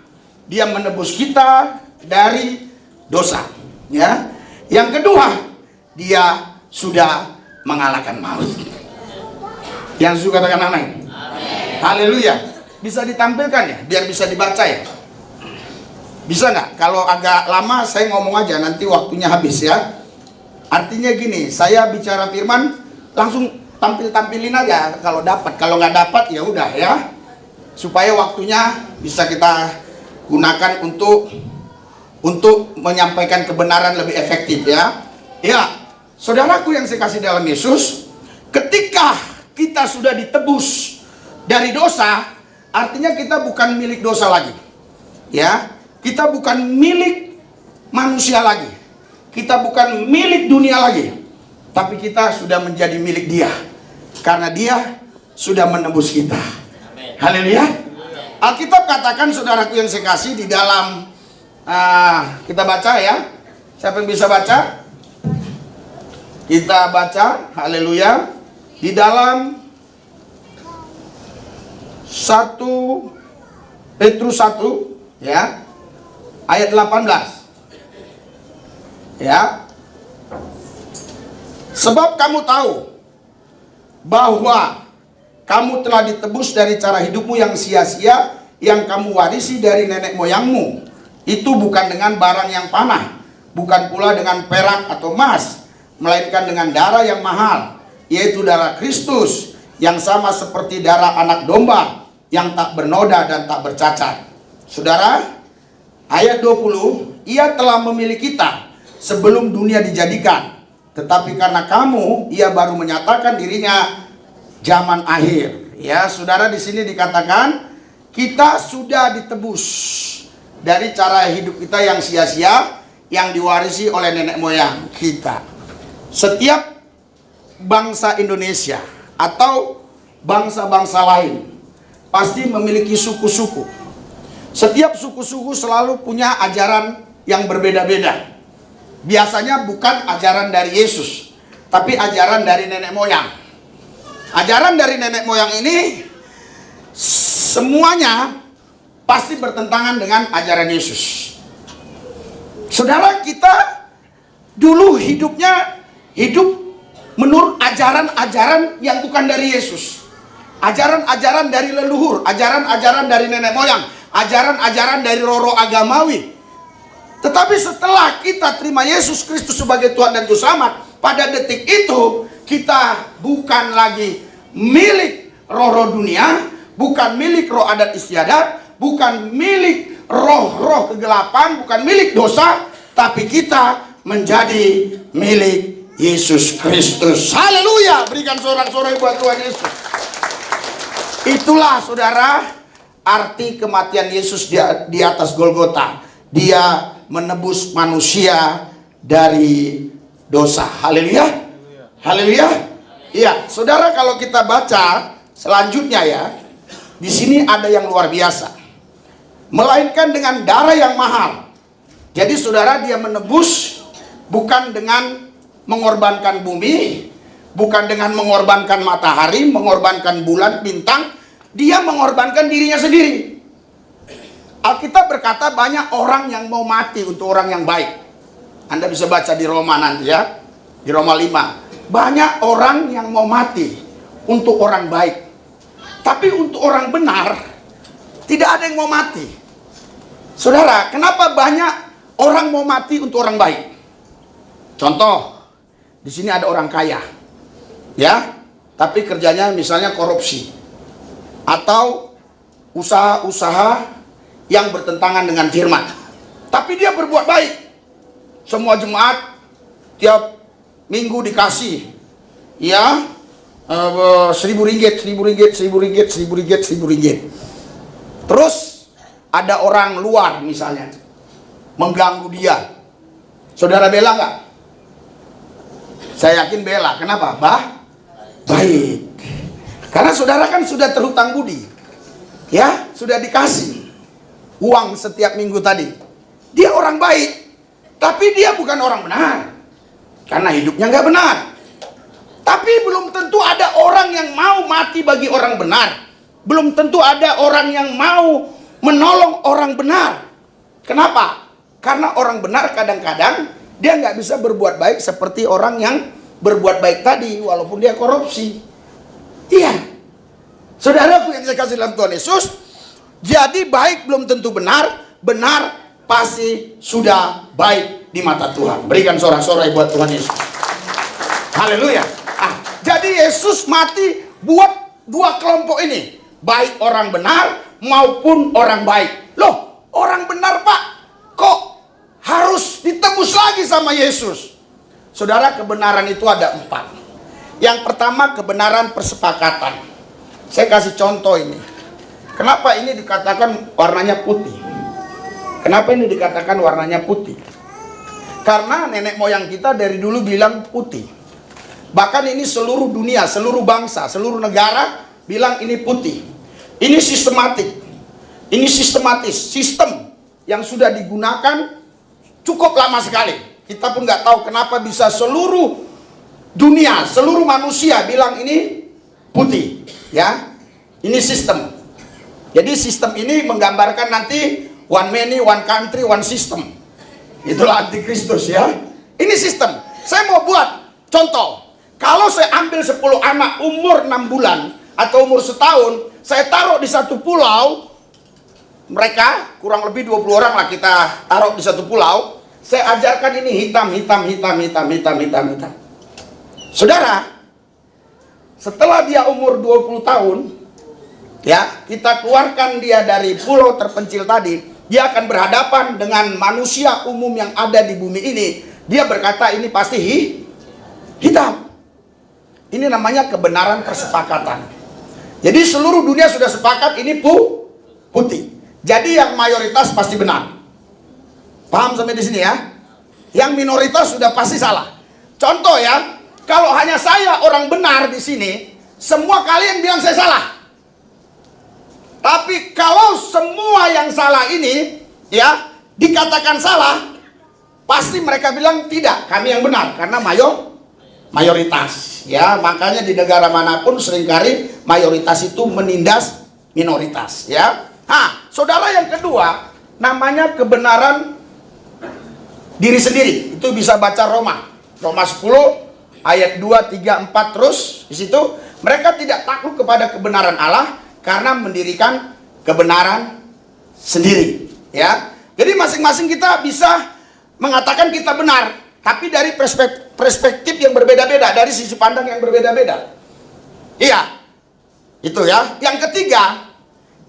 dia menebus kita dari dosa, ya. Yang kedua, dia sudah mengalahkan maut. Yang suka katakan amin. Haleluya. Bisa ditampilkan ya, biar bisa dibaca ya. Bisa nggak? Kalau agak lama saya ngomong aja, nanti waktunya habis ya. Artinya gini, saya bicara firman langsung tampilin aja kalau dapat. Kalau nggak dapat ya udah ya. Supaya waktunya bisa kita gunakan untuk menyampaikan kebenaran lebih efektif ya. Ya, saudaraku yang saya kasih dalam Yesus, ketika kita sudah ditebus dari dosa, artinya kita bukan milik dosa lagi. Ya, kita bukan milik manusia lagi. Kita bukan milik dunia lagi. Tapi kita sudah menjadi milik Dia. Karena Dia sudah menebus kita. Haleluya. Alkitab katakan, saudaraku yang saya kasih, di dalam kita baca ya. Siapa yang bisa baca? Kita baca, haleluya. Di dalam 1 Petrus 1 ya, ayat 18. Ya. Sebab kamu tahu bahwa kamu telah ditebus dari cara hidupmu yang sia-sia yang kamu warisi dari nenek moyangmu. Itu bukan dengan barang yang panah, bukan pula dengan perak atau emas, melainkan dengan darah yang mahal, yaitu darah Kristus, yang sama seperti darah anak domba, yang tak bernoda dan tak bercacat. Saudara, ayat 20, Ia telah memilih kita sebelum dunia dijadikan, tetapi karena kamu, Ia baru menyatakan dirinya zaman akhir. Ya, saudara, di sini dikatakan kita sudah ditebus dari cara hidup kita yang sia-sia, yang diwarisi oleh nenek moyang kita. Setiap bangsa Indonesia atau bangsa-bangsa lain pasti memiliki suku-suku. Setiap suku-suku selalu punya ajaran yang berbeda-beda. Biasanya bukan ajaran dari Yesus, tapi ajaran dari nenek moyang. Ajaran dari nenek moyang ini semuanya pasti bertentangan dengan ajaran Yesus. Saudara, kita dulu hidupnya hidup menurut ajaran-ajaran yang bukan dari Yesus. Ajaran-ajaran dari leluhur, ajaran-ajaran dari nenek moyang, ajaran-ajaran dari roro agamawi. Tetapi setelah kita terima Yesus Kristus sebagai Tuhan dan Juru Selamat, pada detik itu kita bukan lagi milik roh-roh dunia, bukan milik roh adat istiadat, bukan milik roh-roh kegelapan, bukan milik dosa, tapi kita menjadi milik Yesus Kristus. Haleluya, berikan sorak-sorai buat Tuhan Yesus. Itulah, saudara, arti kematian Yesus di atas Golgota. Dia menebus manusia dari dosa. Haleluya. Haleluya. Iya, saudara, kalau kita baca selanjutnya ya, di sini ada yang luar biasa. Melainkan dengan darah yang mahal. Jadi saudara, dia menebus bukan dengan mengorbankan bumi, bukan dengan mengorbankan matahari, mengorbankan bulan, bintang. Dia mengorbankan dirinya sendiri. Alkitab berkata banyak orang yang mau mati untuk orang yang baik. Anda bisa baca di Roma nanti ya, di Roma 5. Banyak orang yang mau mati untuk orang baik. Tapi untuk orang benar, tidak ada yang mau mati. Saudara, kenapa banyak orang mau mati untuk orang baik? Contoh, di sini ada orang kaya, ya, tapi kerjanya misalnya korupsi atau usaha-usaha yang bertentangan dengan firman. Tapi dia berbuat baik. Semua jemaat tiap minggu dikasih, ya, 1.000 ringgit, 1.000 ringgit, 1.000 ringgit, 1.000 ringgit, 1.000 ringgit. Terus ada orang luar misalnya mengganggu dia. Saudara bela nggak? Saya yakin bela. Kenapa? Baik. Karena saudara kan sudah terhutang budi. Ya, sudah dikasih uang setiap minggu tadi. Dia orang baik, tapi dia bukan orang benar. Karena hidupnya nggak benar. Tapi belum tentu ada orang yang mau mati bagi orang benar. Belum tentu ada orang yang mau menolong orang benar. Kenapa? Karena orang benar kadang-kadang dia nggak bisa berbuat baik seperti orang yang berbuat baik tadi, walaupun dia korupsi. Iya, saudaraku yang saya kasih dalam Tuhan Yesus, jadi baik belum tentu benar, benar pasti sudah baik di mata Tuhan. Berikan sorak-sorai buat Tuhan Yesus. Haleluya. Jadi Yesus mati buat dua kelompok ini, baik orang benar maupun orang baik. Loh, orang benar Pak, kok harus ditebus lagi sama Yesus? Saudara, kebenaran itu ada 4. Yang pertama, kebenaran persepakatan. Saya kasih contoh ini. Kenapa ini dikatakan warnanya putih? Kenapa ini dikatakan warnanya putih? Karena nenek moyang kita dari dulu bilang putih. Bahkan ini seluruh dunia, seluruh bangsa, seluruh negara bilang ini putih. Ini sistematik. Ini sistematis. Sistem yang sudah digunakan cukup lama sekali. Kita pun nggak tahu kenapa bisa seluruh dunia, seluruh manusia bilang ini putih. Ya, ini sistem. Jadi sistem ini menggambarkan nanti one many, one country, one system. Itulah antikristus ya. Ini sistem. Saya mau buat contoh. Kalau saya ambil 10 anak umur 6 bulan atau umur setahun, saya taruh di satu pulau, mereka kurang lebih 20 orang lah kita taruh di satu pulau. Saya ajarkan ini hitam. Saudara, setelah dia umur 20 tahun, ya, kita keluarkan dia dari pulau terpencil tadi, dia akan berhadapan dengan manusia umum yang ada di bumi ini. Dia berkata ini pasti hitam. Ini namanya kebenaran persepakatan. Jadi seluruh dunia sudah sepakat ini putih. Jadi yang mayoritas pasti benar. Paham sampai di sini ya? Yang minoritas sudah pasti salah. Contoh ya, kalau hanya saya orang benar di sini, semua kalian bilang saya salah. Tapi kalau semua yang salah ini ya dikatakan salah, pasti mereka bilang tidak, kami yang benar karena mayoritas. Ya, makanya di negara manapun seringkali mayoritas itu menindas minoritas. Ya, saudara, yang kedua namanya kebenaran diri sendiri. Itu bisa baca Roma 10 ayat 2, 3, 4 terus di situ. Mereka tidak takut kepada kebenaran Allah karena mendirikan kebenaran sendiri. Ya, jadi masing-masing kita bisa mengatakan kita benar, tapi dari perspektif yang berbeda-beda, dari sisi pandang yang berbeda-beda. Iya, itu ya. Yang ketiga,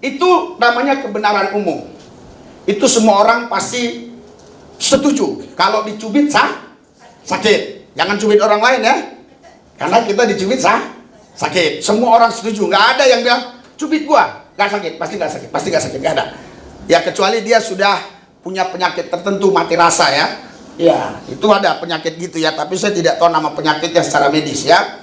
itu namanya kebenaran umum. Itu semua orang pasti setuju. Kalau dicubit sakit. Jangan cubit orang lain ya, karena kita dicubit sakit. Semua orang setuju. Nggak ada yang bilang cubit gua nggak sakit, pasti nggak sakit, nggak ada. Ya kecuali dia sudah punya penyakit tertentu, mati rasa ya. Ya, itu ada penyakit gitu ya, tapi saya tidak tahu nama penyakitnya secara medis ya.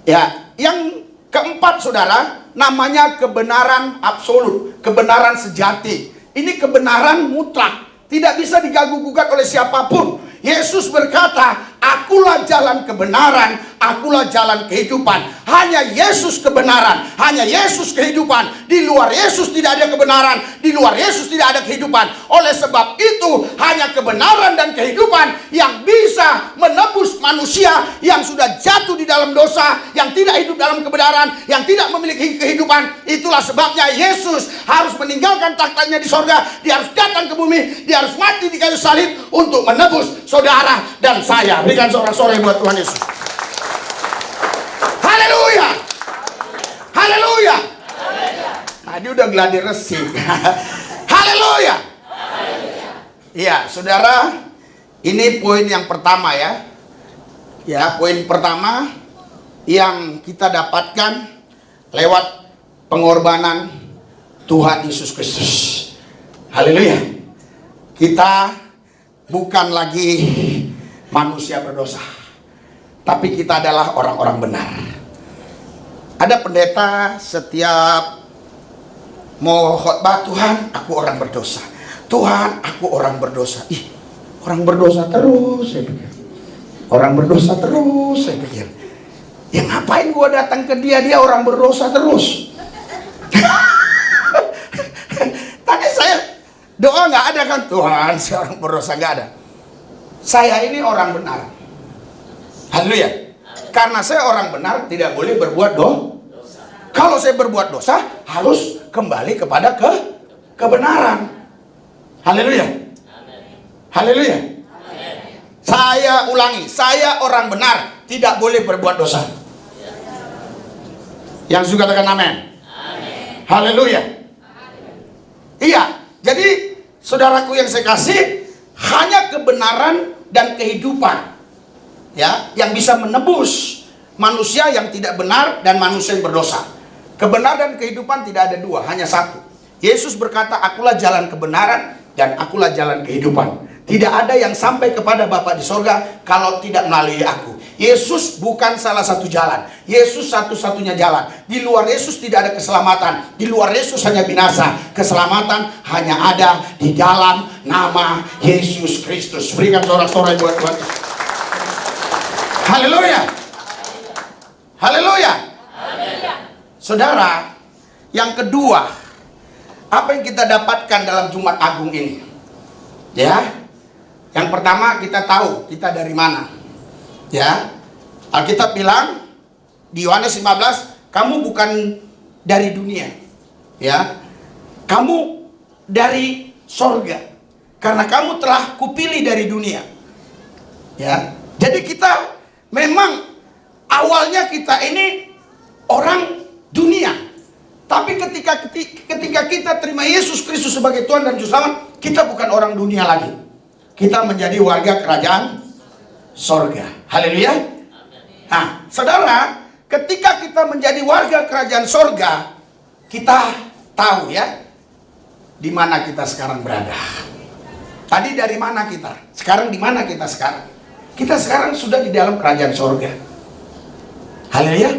Ya, yang keempat saudara, namanya kebenaran absolut, kebenaran sejati. Ini kebenaran mutlak, tidak bisa diganggu-gugat oleh siapapun. Yesus berkata, akulah jalan kebenaran, akulah jalan kehidupan. Hanya Yesus kebenaran, hanya Yesus kehidupan. Di luar Yesus tidak ada kebenaran, di luar Yesus tidak ada kehidupan. Oleh sebab itu, hanya kebenaran dan kehidupan yang bisa menebus manusia yang sudah jatuh di dalam dosa, yang tidak hidup dalam kebenaran, yang tidak memiliki kehidupan. Itulah sebabnya Yesus harus meninggalkan tahtanya di sorga. Dia harus datang ke bumi, dia harus mati di kayu salib untuk menebus saudara dan saya. Berikan sorak-sorai buat Tuhan Yesus. Haleluya. Haleluya. Tadi udah gladi resi. Haleluya. Iya, saudara, ini poin yang pertama ya. Ya, poin pertama yang kita dapatkan lewat pengorbanan Tuhan Yesus Kristus. Haleluya. Kita bukan lagi manusia berdosa, tapi kita adalah orang-orang benar. Ada pendeta setiap mau khotbah, Tuhan aku orang berdosa, Tuhan aku orang berdosa. Orang berdosa terus saya pikir. Orang berdosa terus saya pikir. Ya ngapain gua datang ke dia orang berdosa terus. Tadi saya doa nggak ada kan, Tuhan saya orang berdosa, nggak ada. Saya ini orang benar. Haleluya. Karena saya orang benar, tidak boleh berbuat dosa. Kalau saya berbuat dosa, harus kembali kepada kebenaran. Haleluya. Haleluya. Saya ulangi, saya orang benar, tidak boleh berbuat dosa. Yang suka katakan amin. Haleluya. Iya, jadi saudaraku yang saya kasih, hanya kebenaran dan kehidupan ya yang bisa menebus manusia yang tidak benar dan manusia yang berdosa. Kebenaran dan kehidupan tidak ada dua, hanya satu. Yesus berkata, akulah jalan kebenaran dan akulah jalan kehidupan. Tidak ada yang sampai kepada Bapa di sorga kalau tidak melalui aku. Yesus bukan salah satu jalan. Yesus satu-satunya jalan. Di luar Yesus tidak ada keselamatan. Di luar Yesus hanya binasa. Keselamatan hanya ada di dalam nama Yesus Kristus. Berikan sorak-sorai buat Tuhan. Haleluya. Haleluya. Saudara, yang kedua, apa yang kita dapatkan dalam Jumat Agung ini? Ya. Yang pertama, kita tahu kita dari mana. Ya, Alkitab bilang di Yohanes 15, kamu bukan dari dunia, ya, kamu dari sorga, karena kamu telah kupilih dari dunia. Ya, jadi kita memang awalnya kita ini orang dunia, tapi ketika kita terima Yesus Kristus sebagai Tuhan dan Juru Selamat, kita bukan orang dunia lagi. Kita menjadi warga kerajaan sorga. Haleluya. Nah, saudara, ketika kita menjadi warga kerajaan sorga, kita tahu ya di mana kita sekarang berada. Tadi dari mana kita? Sekarang di mana kita sekarang? Kita sekarang sudah di dalam kerajaan sorga. Haleluya.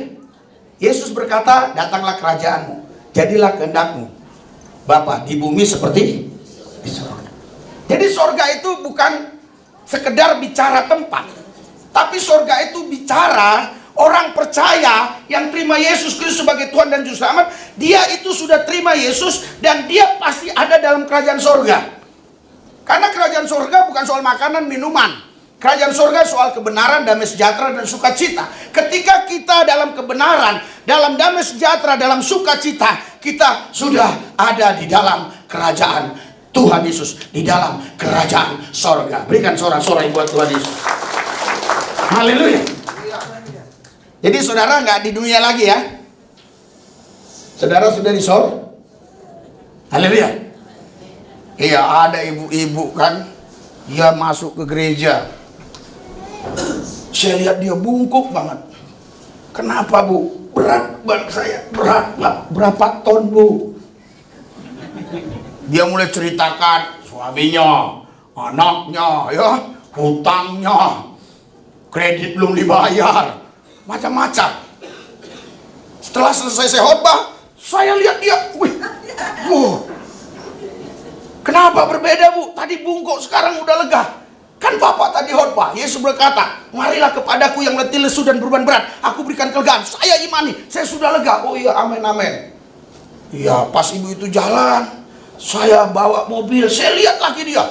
Yesus berkata, datanglah kerajaanmu, jadilah kehendakmu Bapa di bumi seperti di sorga. Jadi sorga itu bukan sekedar bicara tempat, tapi sorga itu bicara orang percaya yang terima Yesus Kristus sebagai Tuhan dan Juru Selamat. Dia itu sudah terima Yesus dan dia pasti ada dalam kerajaan sorga. Karena kerajaan sorga bukan soal makanan, minuman. Kerajaan sorga soal kebenaran, damai sejahtera, dan sukacita. Ketika kita dalam kebenaran, dalam damai sejahtera, dalam sukacita, kita sudah ada di dalam kerajaan Tuhan Yesus, di dalam kerajaan sorga. Berikan sorak-sorai buat Tuhan Yesus. Haleluya. Jadi saudara nggak di dunia lagi ya. Saudara sudah di sorga. Haleluya. Iya, ada ibu-ibu kan, dia masuk ke gereja. Saya lihat dia bungkuk banget. Kenapa Bu? Berat banget saya. Berat Pak. Berapa ton Bu? Dia mulai ceritakan suaminya, anaknya, ya, hutangnya, kredit belum dibayar, macam-macam. Setelah selesai saya khotbah, saya lihat dia, kenapa berbeda Bu? Tadi bungkuk, sekarang udah lega. Kan Bapak tadi khotbah, Yesus berkata, marilah kepadaku yang letih lesu dan beban berat, aku berikan kelegaan. Saya imani, saya sudah lega. Oh iya, amin amin. Iya, pas ibu itu jalan, saya bawa mobil, saya lihat lagi dia.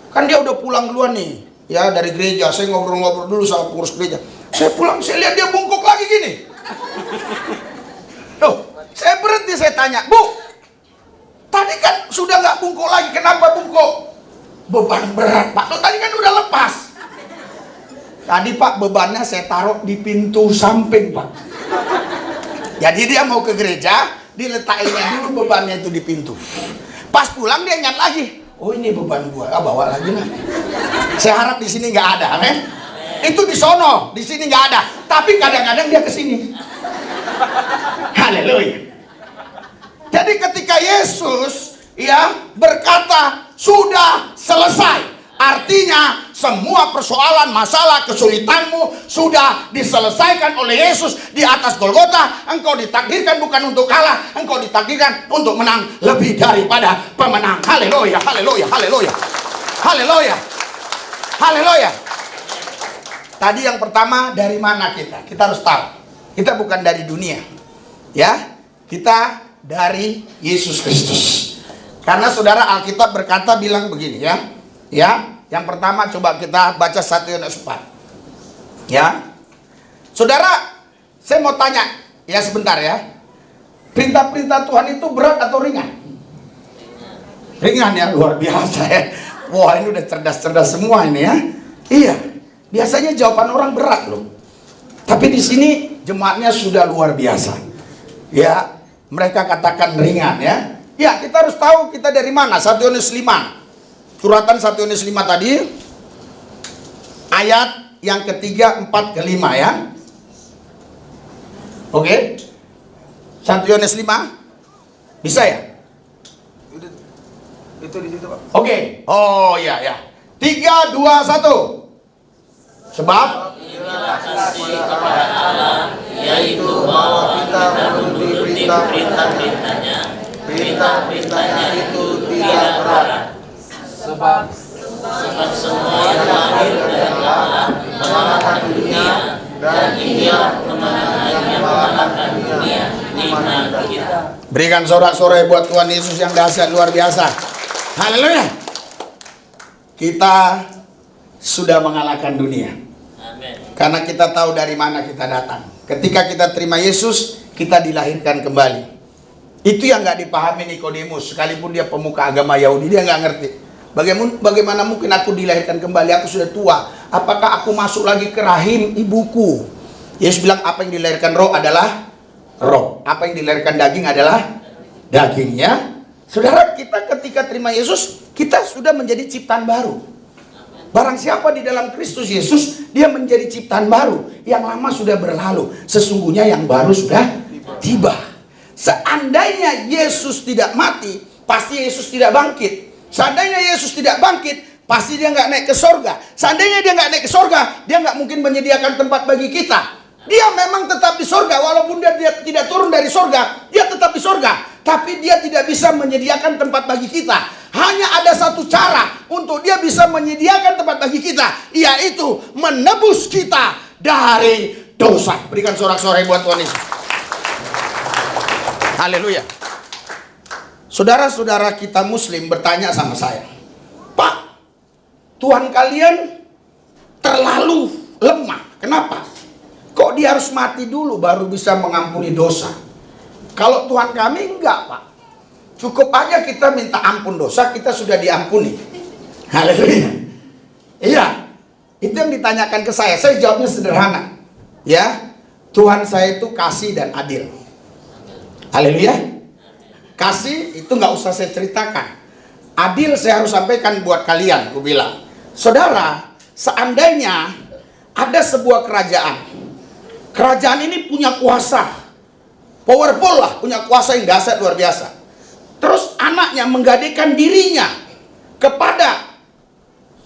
Kan dia udah pulang duluan nih, ya, dari gereja. Saya ngobrol-ngobrol dulu sama pengurus gereja. Saya pulang, saya lihat dia bungkuk lagi gini. Loh, saya berhenti, saya tanya, Bu, tadi kan sudah nggak bungkuk lagi, kenapa bungkuk? Beban berat Pak. Loh, tadi kan udah lepas. Tadi Pak, bebannya saya taruh di pintu samping Pak. Jadi dia mau ke gereja, diletakinnya dulu bebannya itu di pintu. Pas pulang dia ingat lagi, oh ini beban gua, bawa lagi lah. Saya harap di sini nggak ada, amin. Itu di sono, di sini nggak ada. Tapi kadang-kadang dia ke sini. Haleluya. Jadi ketika Yesus ya berkata sudah selesai, artinya semua persoalan, masalah, kesulitanmu sudah diselesaikan oleh Yesus di atas Golgota. Engkau ditakdirkan bukan untuk kalah, engkau ditakdirkan untuk menang, lebih daripada pemenang. Haleluya, haleluya, haleluya, haleluya, haleluya. Tadi yang pertama, dari mana kita? Kita harus tahu, kita bukan dari dunia, ya, kita dari Yesus Kristus. Karena saudara, Alkitab berkata, bilang begini ya, ya. Yang pertama coba kita baca 1 Yohanes 4. Ya. Saudara, saya mau tanya ya sebentar ya. Perintah-perintah Tuhan itu berat atau ringan? Ringan ya, luar biasa ya. Wah, ini udah cerdas-cerdas semua ini ya. Iya. Biasanya jawaban orang berat loh. Tapi di sini jemaatnya sudah luar biasa. Ya, mereka katakan ringan ya. Ya, kita harus tahu kita dari mana. 1 Yohanes 5. Suratan 1 Yohanes 5 tadi, ayat yang ketiga, 4 ke 5 ya. Oke. 1 Yohanes 5. Bisa ya? Itu di situ, Pak. Oke. Oh iya ya. 3, 2, 1. Sebab kasih kepada Allah, yaitu bahwa kita menuruti perintah-perintahnya. Perintah-perintahnya itu tidak berat. Sebab semua yang lahir dari Allah mengalahkan dunia, dan Dia mengalahkan dunia di iman kita. Berikan sorak-sorai buat Tuhan Yesus yang dahsyat luar biasa. Haleluya. Kita sudah mengalahkan dunia. Amin. Karena kita tahu dari mana kita datang. Ketika kita terima Yesus, kita dilahirkan kembali. Itu yang nggak dipahami Nikodemus. Sekalipun dia pemuka agama Yahudi, dia nggak ngerti. Bagaimana mungkin aku dilahirkan kembali? Aku sudah tua. Apakah aku masuk lagi ke rahim ibuku? Yesus bilang apa yang dilahirkan roh adalah roh. Apa yang dilahirkan daging adalah dagingnya. Saudara, kita ketika terima Yesus, kita sudah menjadi ciptaan baru. Barang siapa di dalam Kristus Yesus, dia menjadi ciptaan baru. Yang lama sudah berlalu, sesungguhnya yang baru sudah tiba. Seandainya Yesus tidak mati, pasti Yesus tidak bangkit. Seandainya Yesus tidak bangkit, pasti dia nggak naik ke sorga. Seandainya dia nggak naik ke sorga, dia nggak mungkin menyediakan tempat bagi kita. Dia memang tetap di sorga, walaupun dia tidak turun dari sorga, dia tetap di sorga. Tapi dia tidak bisa menyediakan tempat bagi kita. Hanya ada satu cara untuk dia bisa menyediakan tempat bagi kita, yaitu menebus kita dari dosa. Berikan sorak-sorai buat Tuhan Yesus. Haleluya. Saudara-saudara kita Muslim bertanya sama saya, Pak, Tuhan kalian terlalu lemah. Kenapa? Kok dia harus mati dulu baru bisa mengampuni dosa? Kalau Tuhan kami enggak, Pak. Cukup aja kita minta ampun dosa, kita sudah diampuni. Haleluya. Iya, itu yang ditanyakan ke saya. Saya jawabnya sederhana. Ya, Tuhan saya itu kasih dan adil. Haleluya. Kasih itu nggak usah saya ceritakan. Adil saya harus sampaikan buat kalian. Aku bilang, saudara, seandainya ada sebuah kerajaan. Kerajaan ini punya kuasa. Powerful lah, punya kuasa yang dahsyat luar biasa. Terus anaknya menggadaikan dirinya kepada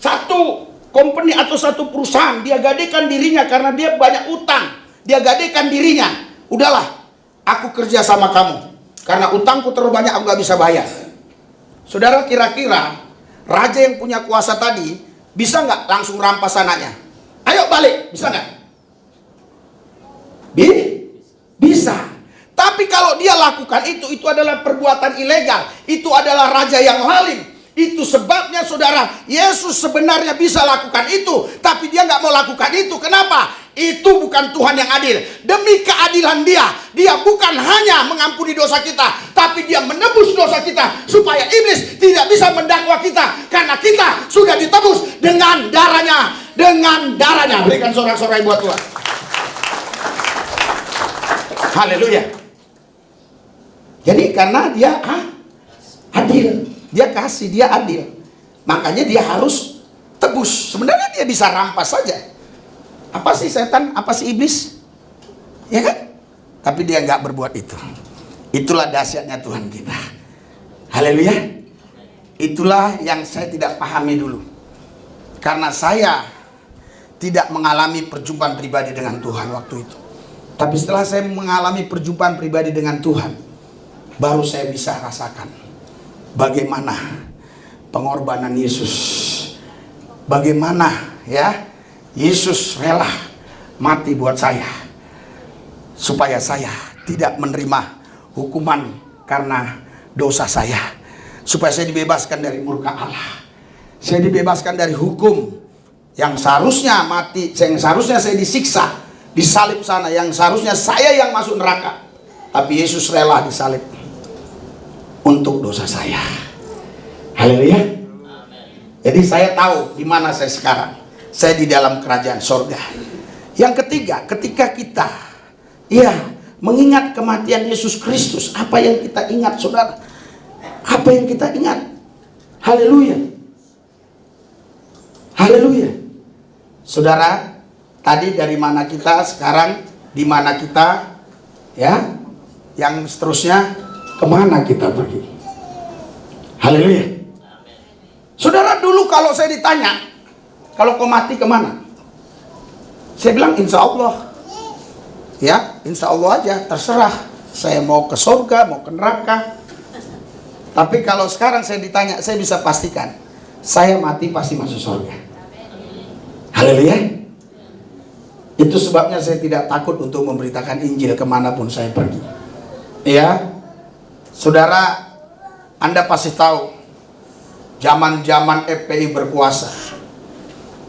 satu company atau satu perusahaan. Dia gadaikan dirinya karena dia banyak utang. Dia gadaikan dirinya. Udahlah, aku kerja sama kamu. Karena utangku terlalu banyak, aku gak bisa bayar. Saudara, kira-kira raja yang punya kuasa tadi bisa nggak langsung rampas anaknya? Ayo balik, bisa nggak? Bisa. Tapi kalau dia lakukan itu adalah perbuatan ilegal. Itu adalah raja yang lalim. Itu sebabnya saudara, Yesus sebenarnya bisa lakukan itu, tapi dia nggak mau lakukan itu. Kenapa? Itu bukan Tuhan yang adil. Demi keadilan dia bukan hanya mengampuni dosa kita, tapi dia menebus dosa kita supaya iblis tidak bisa mendakwa kita, karena kita sudah ditebus dengan darahnya. Dengan darahnya. Berikan sorak-sorai buat Tuhan. Haleluya. Jadi karena dia adil, dia kasih, dia adil, makanya dia harus tebus. Sebenarnya dia bisa rampas saja. Apa sih setan? Apa sih iblis? Ya kan? Tapi dia nggak berbuat itu. Itulah dahsyatnya Tuhan kita. Haleluya. Itulah yang saya tidak pahami dulu. Karena saya tidak mengalami perjumpaan pribadi dengan Tuhan waktu itu. Tapi setelah saya mengalami perjumpaan pribadi dengan Tuhan, baru saya bisa rasakan bagaimana pengorbanan Yesus. Bagaimana ya Yesus rela mati buat saya, supaya saya tidak menerima hukuman karena dosa saya, supaya saya dibebaskan dari murka Allah. Saya dibebaskan dari hukum yang seharusnya mati, yang seharusnya saya disiksa, disalib sana, yang seharusnya saya yang masuk neraka. Tapi Yesus rela disalib untuk dosa saya. Haleluya. Jadi saya tahu di mana saya sekarang. Saya di dalam kerajaan sorga. Yang ketiga, ketika kita mengingat kematian Yesus Kristus, apa yang kita ingat, saudara? Apa yang kita ingat? Haleluya. Haleluya. Saudara, tadi dari mana kita, sekarang di mana kita, ya? Yang seterusnya kemana kita pergi? Haleluya. Saudara, dulu kalau saya ditanya, kalau kau mati kemana? Saya bilang insya Allah. Ya, insya Allah aja, terserah. Saya mau ke surga, mau ke neraka. Tapi kalau sekarang saya ditanya, saya bisa pastikan, saya mati pasti masuk surga. Haleluya. Itu sebabnya saya tidak takut untuk memberitakan Injil kemanapun saya pergi. Ya, saudara, Anda pasti tahu, zaman-zaman FPI berkuasa.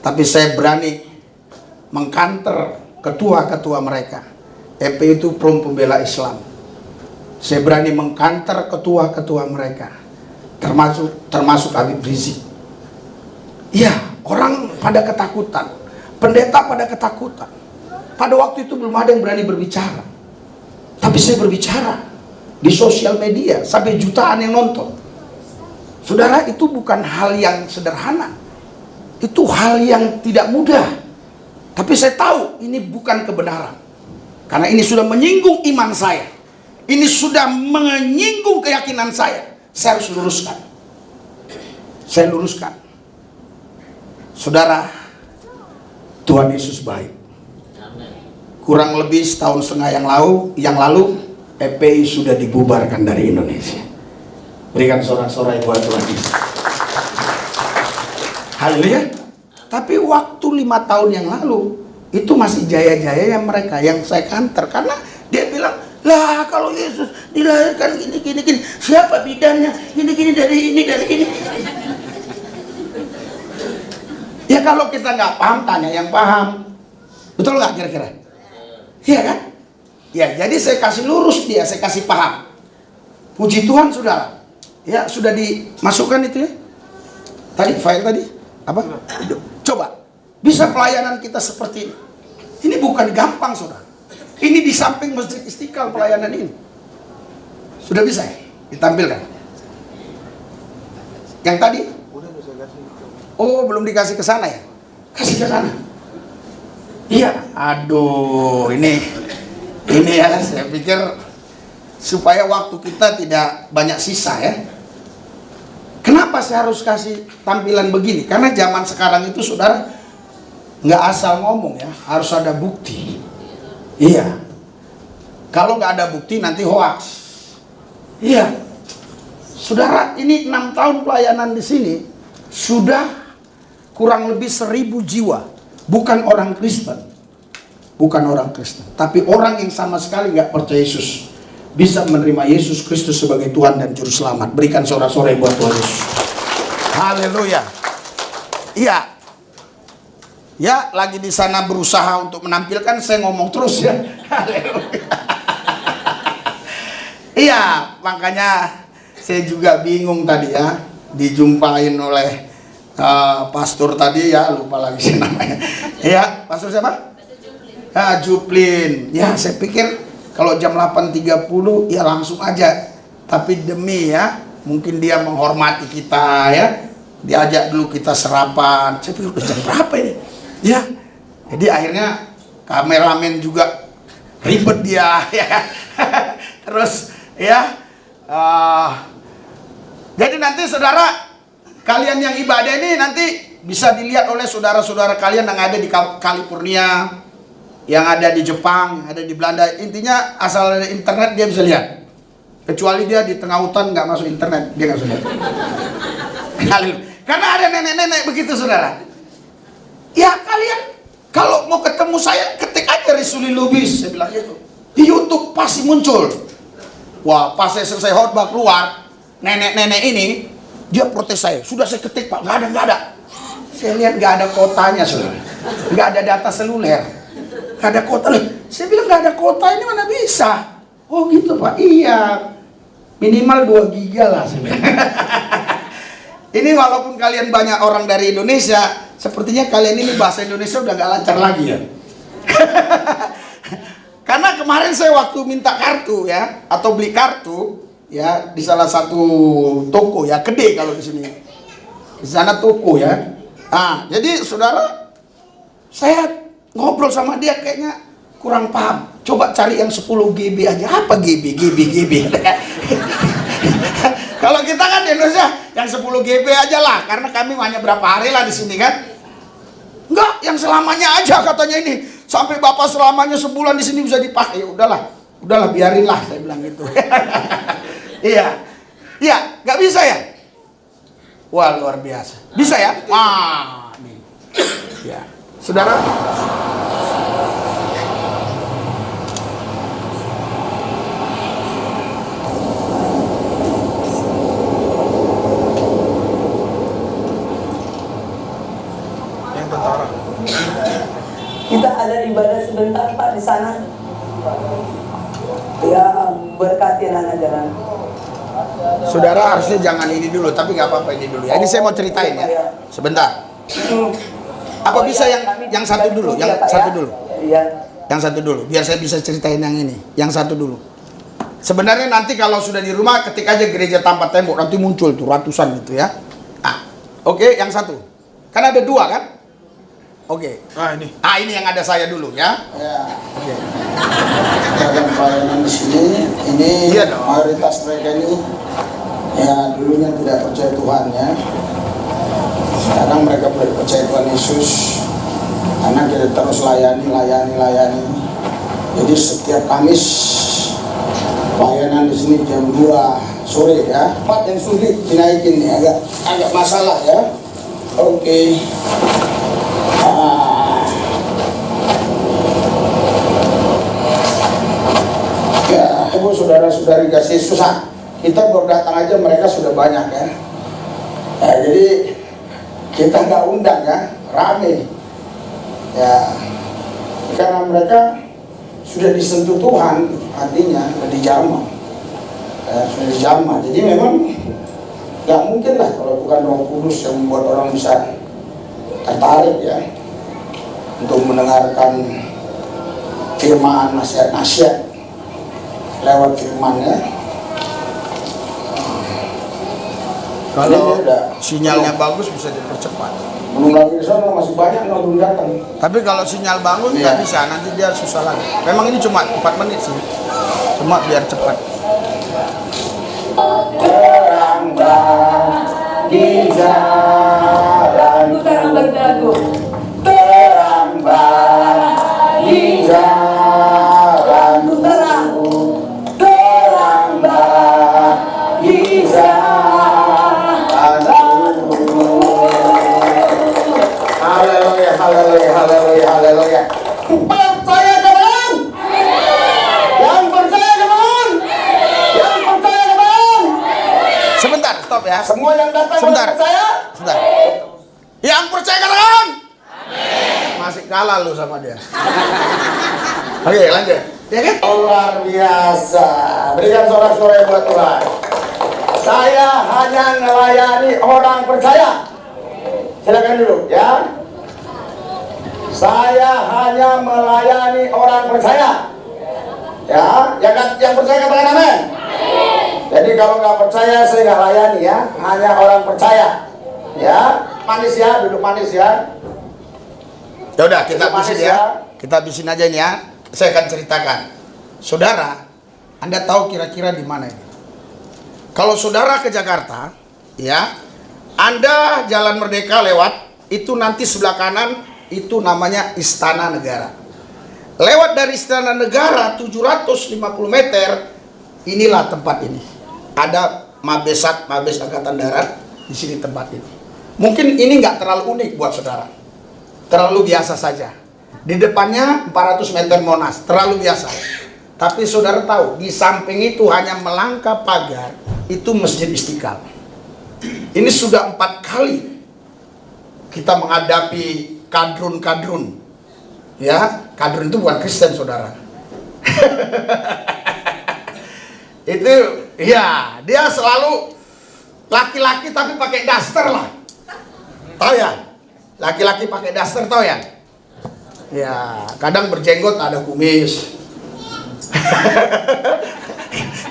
Tapi saya berani mengkanter ketua-ketua mereka. FPI itu Front Pembela Islam. Saya berani mengkanter ketua-ketua mereka, termasuk Habib Rizik. Iya, orang pada ketakutan, pendeta pada ketakutan. Pada waktu itu belum ada yang berani berbicara, tapi saya berbicara di sosial media sampai jutaan yang nonton. Saudara, itu bukan hal yang sederhana, itu hal yang tidak mudah. Tapi saya tahu ini bukan kebenaran, karena ini sudah menyinggung iman saya. Ini sudah menyinggung keyakinan saya. Saya harus luruskan. Saya luruskan. Saudara, Tuhan Yesus baik. Kurang lebih setahun setengah yang lalu FPI sudah dibubarkan dari Indonesia. Berikan sorak-sorai buat Tuhan Yesus. Haleluya. Tapi waktu 5 tahun yang lalu itu masih jaya-jaya yang mereka yang saya kanter, karena dia bilang, lah kalau Yesus dilahirkan gini, siapa bidannya, gini dari ini. Ya kalau kita nggak paham, tanya yang paham. Betul nggak kira-kira? Iya kan? Ya, jadi saya kasih lurus dia, saya kasih paham. Puji Tuhan, saudara. Ya, sudah dimasukkan itu ya. Tadi file tadi apa? Coba bisa pelayanan kita seperti ini. Ini bukan gampang, saudara. Ini di samping Masjid Istiqlal pelayanan ini. Sudah bisa ya? Ditampilkan. Yang tadi? Oh, belum dikasih ke sana ya? Kasih ke sana. Iya, aduh, ini ya, saya pikir supaya waktu kita tidak banyak sisa ya. Kenapa saya harus kasih tampilan begini? Karena zaman sekarang itu, saudara, nggak asal ngomong ya, harus ada bukti. Iya. Kalau nggak ada bukti nanti hoax. Iya. Saudara, ini 6 tahun pelayanan di sini sudah kurang lebih 1000 jiwa. Bukan orang Kristen. Bukan orang Kristen. Tapi orang yang sama sekali nggak percaya Yesus bisa menerima Yesus Kristus sebagai Tuhan dan Juru Selamat. Berikan sorak-sorai buat Tuhan Yesus. Haleluya. Iya. Ya, lagi di sana berusaha untuk menampilkan, saya ngomong terus ya. Iya, makanya saya juga bingung tadi ya, dijumpain oleh pastor tadi ya, lupa lagi sih namanya. Ya, pastor siapa? Juplin. Ya, saya pikir kalau jam 8.30 ya langsung aja. Tapi demi ya, mungkin dia menghormati kita ya, diajak dulu kita sarapan. Saya pikir udah jam berapa ini? Ya, jadi akhirnya kameramen juga ribet dia ya. Terus ya, jadi nanti saudara, kalian yang ibadah ini nanti bisa dilihat oleh saudara-saudara kalian yang ada di California, yang ada di Jepang, yang ada di Belanda. Intinya asal ada internet dia bisa lihat. Kecuali dia di tengah hutan nggak masuk internet, dia nggak bisa lihat. Karena ada nenek-nenek begitu, saudara. Ya, kalian kalau mau ketemu saya, ketik aja Risuli Lubis, saya bilang gitu. Di YouTube pasti muncul. Wah, pas saya selesai khotbah keluar, nenek-nenek ini dia protes saya. Sudah saya ketik, Pak, nggak ada. Saya lihat nggak ada kotanya, saudara. Nggak ada data seluler. Nggak ada kota. Saya bilang nggak ada kota, ini mana bisa? Oh gitu, Pak. Iya. Minimal 2 giga lah, saya bilang. Ini walaupun kalian banyak orang dari Indonesia, sepertinya kalian ini bahasa Indonesia udah gak lancar lagi ya. Karena kemarin saya waktu minta kartu ya, atau beli kartu ya di salah satu toko ya, gede kalau di sini. Di sana toko ya. Ah, jadi saudara, saya ngobrol sama dia kayaknya kurang paham. Coba cari yang 10 GB aja. Apa GB? Kalau kita kan di Indonesia yang 10 GB aja lah, karena kami hanya berapa hari lah di sini kan. Enggak, yang selamanya aja katanya ini. Sampai bapak selamanya sebulan di sini bisa dipakai. Ya udahlah biarinlah, saya bilang gitu. Iya, nggak bisa ya? Wah, luar biasa. Bisa ya? Wah, nih. Ya, saudara. Kita ada ibadah sebentar Pak di sana. Ya berkati anak jalan. Saudara harusnya jangan ini dulu, tapi nggak apa-apa ini dulu ya. Ini saya mau ceritain ya, sebentar. Apa bisa yang satu dulu, yang satu dulu, yang satu dulu, biar saya bisa ceritain yang ini, yang satu dulu. Sebenarnya nanti kalau sudah di rumah, ketik aja gereja tanpa tembok, nanti muncul tuh ratusan gitu ya. Oke, yang satu, kan ada dua kan? Oke. Ini yang ada saya dulu ya. Oke. Dalam pelayanan di sini, ini mayoritas mereka ini ya dulunya tidak percaya Tuhan ya. Sekarang mereka percaya Tuhan Yesus, karena kita terus layani. Jadi setiap Kamis pelayanan di sini jam 2 sore ya. Part yang sulit dinaikin nih, agak masalah ya. Oke. Ya, ibu saudara-saudari kasih susah. Kita baru datang aja mereka sudah banyak ya. Jadi kita nggak undang ya, rame. Ya, karena mereka sudah disentuh Tuhan, artinya sudah dijamah. Sudah dijamah. Jadi memang nggak mungkin lah kalau bukan Roh Kudus yang membuat orang bisa tertarik ya untuk mendengarkan firman, nasihat-nasihat lewat firman ya. Kalau sinyalnya bagus bisa dipercepat. Belum lagi di sana masih banyak yang belum datang. Tapi kalau sinyal bagus nggak bisa, nanti dia susah lagi. Memang ini cuma 4 menit sih, cuma biar cepat. Terang di jalan, Sekarang bagi lagu. terang di jalan, terang di jalan. Haleluya, haleluya, haleluya, haleluya. Percaya teman, yang percaya teman, yang percaya teman. Sebentar, stop ya. Semua yang datang Sebentar. percaya. Sebentar. Yang percaya katakan. Masih kalah lu sama dia. Oke, lanjut. Ya kan? Luar biasa. Berikan sorak-sorai buat Tuhan. Saya hanya melayani orang percaya. Silakan dulu ya. Saya hanya melayani orang percaya. Ya, yang percaya katakan amin. Jadi kalau nggak percaya saya nggak layani ya. Hanya orang percaya. Ya, manis ya, duduk manis ya. Ya udah, kita Duduk habisin manis ya. Kita habisin aja ini ya. Saya akan ceritakan. Saudara, Anda tahu kira-kira di mana ini? Kalau saudara ke Jakarta, ya, Anda Jalan Merdeka lewat, itu nanti sebelah kanan itu namanya Istana Negara. Lewat dari Istana Negara 750 meter, inilah tempat ini. Ada Mabesat, Mabes Angkatan Darat di sini tempat ini. Mungkin ini nggak terlalu unik buat saudara, terlalu biasa saja. Di depannya 400 meter Monas, terlalu biasa. Tapi saudara tahu, di samping itu hanya melangkah pagar, itu Masjid Istiqlal. Ini sudah 4 kali kita menghadapi kadrun-kadrun. Ya, kadrun itu bukan Kristen saudara. Itu, ya, dia selalu laki-laki tapi pakai daster lah. Tahu ya? Laki-laki pakai daster, tahu ya? Ya, kadang berjenggot ada kumis.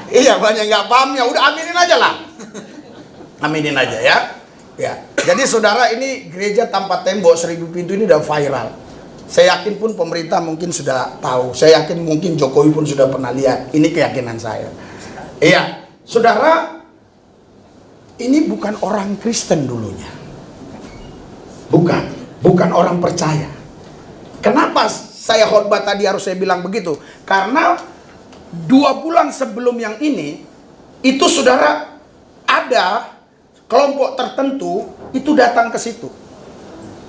Iya, banyak nggak paham ya. Udah aminin aja lah. Aminin aja ya. Ya. Jadi saudara, ini gereja tanpa tembok 1000 pintu ini udah viral. Saya yakin pun pemerintah mungkin sudah tahu. Saya yakin mungkin Jokowi pun sudah pernah lihat. Ini keyakinan saya. Iya, saudara, ini bukan orang Kristen dulunya. Bukan. bukan orang percaya. Kenapa saya khotbah tadi harus saya bilang begitu? Karena 2 bulan sebelum yang ini, itu saudara, ada kelompok tertentu itu datang ke situ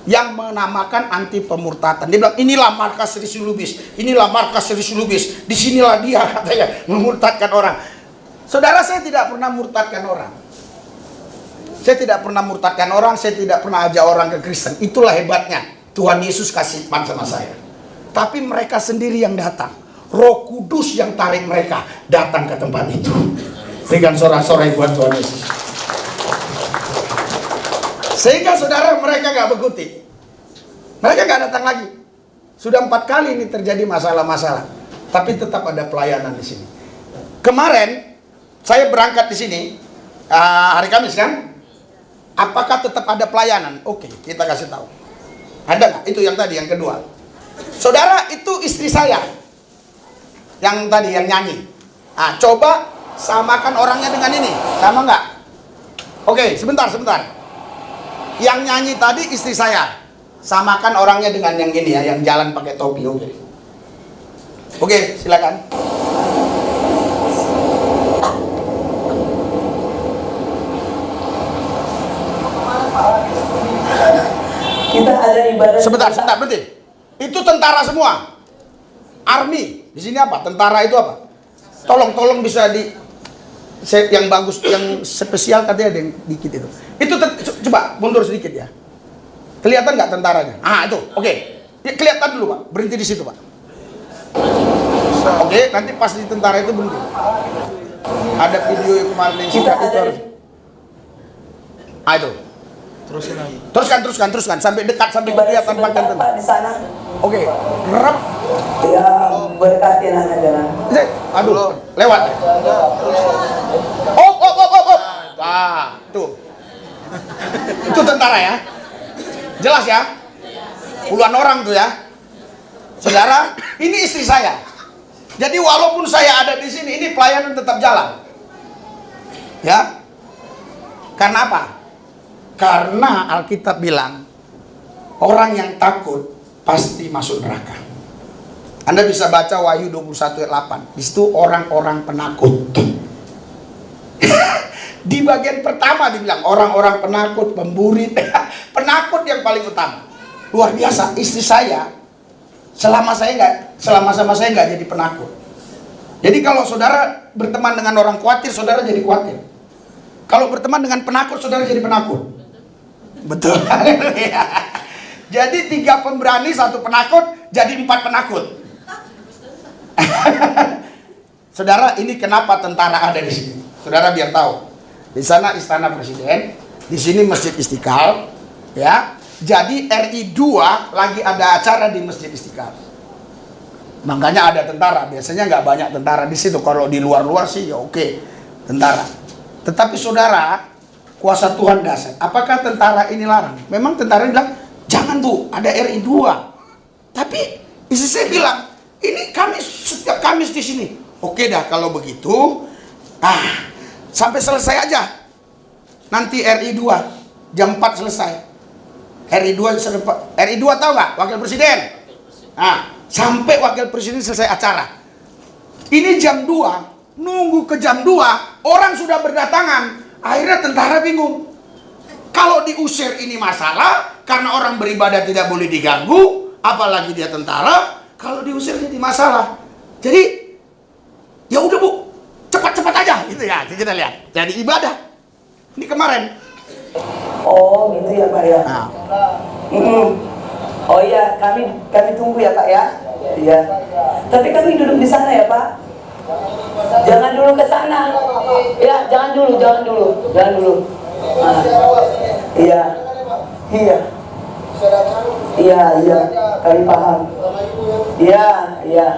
yang menamakan anti pemurtatan. Dia bilang, inilah markas Risi Lubis, inilah markas Risi Lubis, disinilah dia katanya memurtadkan orang. Saudara, saya tidak pernah murtadkan orang. Saya tidak pernah murtadkan orang, saya tidak pernah ajak orang ke Kristen. Itulah hebatnya, Tuhan Yesus kasih iman sama saya. Tapi mereka sendiri yang datang. Roh Kudus yang tarik mereka datang ke tempat itu. Berikan sorak-sorai buat Tuhan Yesus. Sehingga saudara, mereka gak berkutik. Mereka gak datang lagi. Sudah 4 kali ini terjadi masalah-masalah. Tapi tetap ada pelayanan di sini. Kemarin saya berangkat di sini hari Kamis kan? Apakah tetap ada pelayanan? Oke, kita kasih tahu. Ada nggak? Itu yang tadi, yang kedua. Saudara, itu istri saya. Yang tadi, yang nyanyi. Nah, coba samakan orangnya dengan ini. Sama nggak? Oke, sebentar. Yang nyanyi tadi istri saya. Samakan orangnya dengan yang ini ya, yang jalan pakai topi. Oke, silakan. Kita ada ibadah. Sebentar, berhenti. Itu tentara semua. Army. Di sini apa? Tentara itu apa? Tolong bisa yang bagus, yang spesial katanya ada yang dikit itu. Itu coba mundur sedikit ya. Kelihatan nggak tentaranya? Itu, oke. Ya, kelihatan dulu Pak. Berhenti di situ Pak. Oke, nanti pas di tentara itu berhenti. Ada video yang kemarin yang singkat itu harus. Itu. Teruskan sampai dekat, sampai kelihatan pakaian tentara di sana. Oke, rep. Ya, berkati anak-anak. Aduh, lewat. Op. Tuh. Itu tentara ya. Jelas ya? Puluhan orang tuh ya. Saudara, ini istri saya. Jadi walaupun saya ada di sini, ini pelayanan tetap jalan. Ya. Karena apa? Karena Alkitab bilang, orang yang takut pasti masuk neraka. Anda bisa baca Wahyu 21 ayat 8. Di situ orang-orang penakut. Di bagian pertama dibilang orang-orang penakut, pemburi, penakut yang paling utama. Luar biasa, istri saya selama sama saya nggak jadi penakut. Jadi kalau saudara berteman dengan orang khawatir, saudara jadi khawatir. Kalau berteman dengan penakut, saudara jadi penakut. Betul. Jadi 3 pemberani, 1 penakut, jadi 4 penakut. Saudara, ini kenapa tentara ada di sini? Saudara biar tahu. Di sana istana presiden, di sini Masjid Istiqlal, ya. Jadi RI 2 lagi ada acara di Masjid Istiqlal. Makanya ada tentara. Biasanya nggak banyak tentara di situ. Kalau di luar-luar sih ya oke, tentara. Tetapi saudara, kuasa Tuhan dahsyat. Apakah tentara ini larang? Memang tentara bilang, jangan Bu, ada RI 2. Tapi istri saya bilang, ini setiap Kamis di sini. Oke dah kalau begitu. Sampai selesai aja. Nanti RI 2 jam 4 selesai. RI 2 tahu nggak? Wakil Presiden. Sampai Wakil Presiden selesai acara. Ini jam 2, nunggu ke jam 2, orang sudah berdatangan. Akhirnya tentara bingung. Kalau diusir ini masalah, karena orang beribadah tidak boleh diganggu, apalagi dia tentara. Kalau diusir jadi masalah. Jadi ya udah Bu, cepat-cepat aja gitu ya. Kita lihat. Jadi ibadah. Ini kemarin. Oh gitu ya Pak ya. Oh iya, kami tunggu ya Pak ya. Iya. Tapi kami duduk di sana ya Pak. Jangan dulu ke sana. Ya, jangan dulu. Iya. Iya, kami paham. Iya.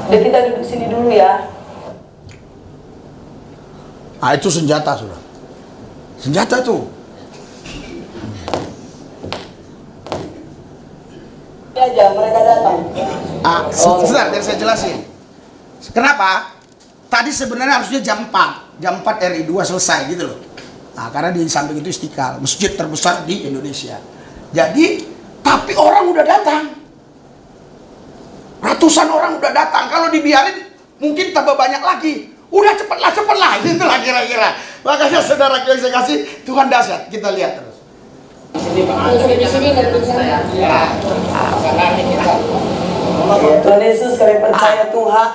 Udah kita duduk sini dulu ya. Itu senjata sudah. Senjata tuh. Aja mereka datang. Sebentar, biar saya jelasin. Kenapa? Tadi sebenarnya harusnya jam 4. Jam 4 RI 2 selesai gitu loh. Karena di samping itu Istiqlal, masjid terbesar di Indonesia. Jadi, tapi orang udah datang. Ratusan orang udah datang. Kalau dibiarin, mungkin tambah banyak lagi. Udah cepatlah. Itulah kira-kira. Makanya saudara yang saya kasih, Tuhan dahsyat. Kita lihat terus. Tuhan Yesus, kami percaya Tuhan.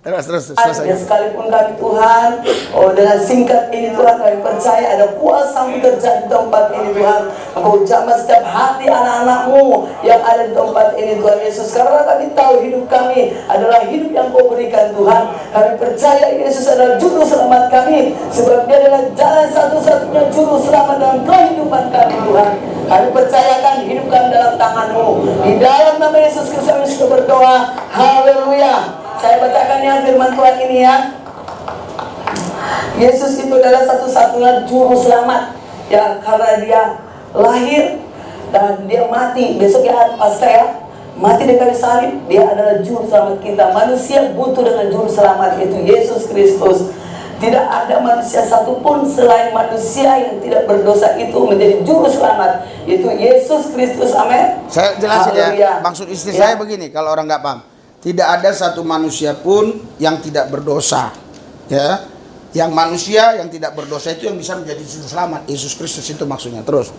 Terus Ya, selesai. sekalipun kami Tuhan, dengan singkat ini Tuhan, kami percaya ada kuasa bekerja di tempat ini Tuhan. Engkau jamah setiap hati anak-anak-Mu yang ada di tempat ini Tuhan Yesus. Karena kami tahu hidup kami adalah hidup yang Kau berikan Tuhan. Kami percaya Yesus adalah juru selamat kami, sebab Dia adalah jalan satu-satunya juru selamat dalam kehidupan kami Tuhan. Kami percayakan hidup kami dalam tangan-Mu. Di dalam nama Yesus Kristus kami sudah berdoa. Haleluya. Saya bacakan yang firman Tuhan ini ya. Yesus itu adalah satu-satunya juru selamat, ya, karena Dia lahir dan Dia mati. Besok ya pasti ya, mati di kayu salib. Dia adalah juru selamat kita. Manusia butuh dengan juru selamat, yaitu Yesus Kristus. Tidak ada manusia satupun selain manusia yang tidak berdosa itu menjadi juru selamat, yaitu Yesus Kristus. Amin. Saya jelasin ya. Haleluya. Maksud istri Ya. saya begini, kalau orang nggak paham. Tidak ada satu manusia pun yang tidak berdosa. Ya. Yang manusia yang tidak berdosa itu yang bisa menjadi juru selamat. Yesus Kristus itu maksudnya. Terus.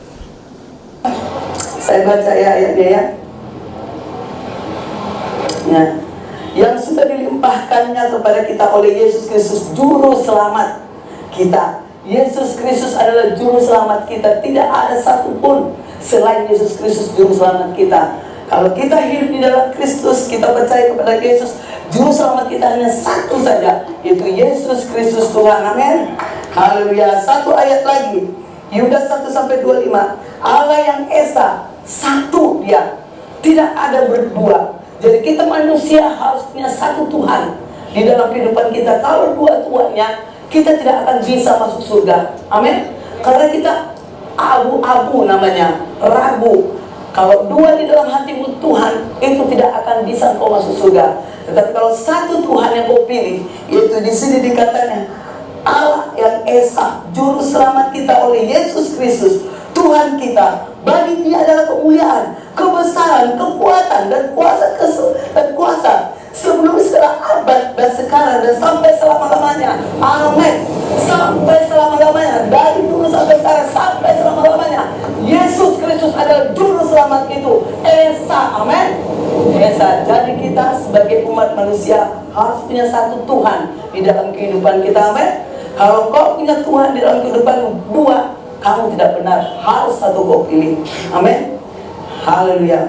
Saya baca ya ayatnya ya. Nah, yang sudah dilimpahkannya kepada kita oleh Yesus Kristus, juru selamat kita. Yesus Kristus adalah juru selamat kita. Tidak ada satupun selain Yesus Kristus juru selamat kita. Kalau kita hidup di dalam Kristus, kita percaya kepada Yesus, juru selamat kita hanya satu saja, yaitu Yesus Kristus Tuhan. Amin. Haleluya. Satu ayat lagi, Yudas 1-25. Allah yang esa, satu Dia, tidak ada berdua. Jadi kita manusia harus punya satu Tuhan di dalam kehidupan kita. Kalau dua Tuhannya, kita tidak akan bisa masuk surga. Amin. Karena kita abu-abu namanya, ragu. Kalau dua di dalam hatimu Tuhan, itu tidak akan bisa kau masuk surga. Tetapi kalau satu Tuhan yang kau pilih, yaitu di sini dikatakan Allah yang esa, juru selamat kita oleh Yesus Kristus, Tuhan kita. Bagi Dia adalah kemuliaan, kebesaran, kekuatan dan kuasa sebelum setelah abad dan sekarang dan sampai selama-lamanya. Amin. Sampai selama-lamanya, dari dulu sampai sekarang sampai selama-lamanya. Yesus Kristus adalah juru selamat itu. Esa. Amin. Esa. Jadi kita sebagai umat manusia harus punya satu Tuhan di dalam kehidupan kita. Amin. Kalau kau punya Tuhan di dalam kehidupan dua, kamu tidak benar. Harus satu kau pilih. Amin. Haleluya.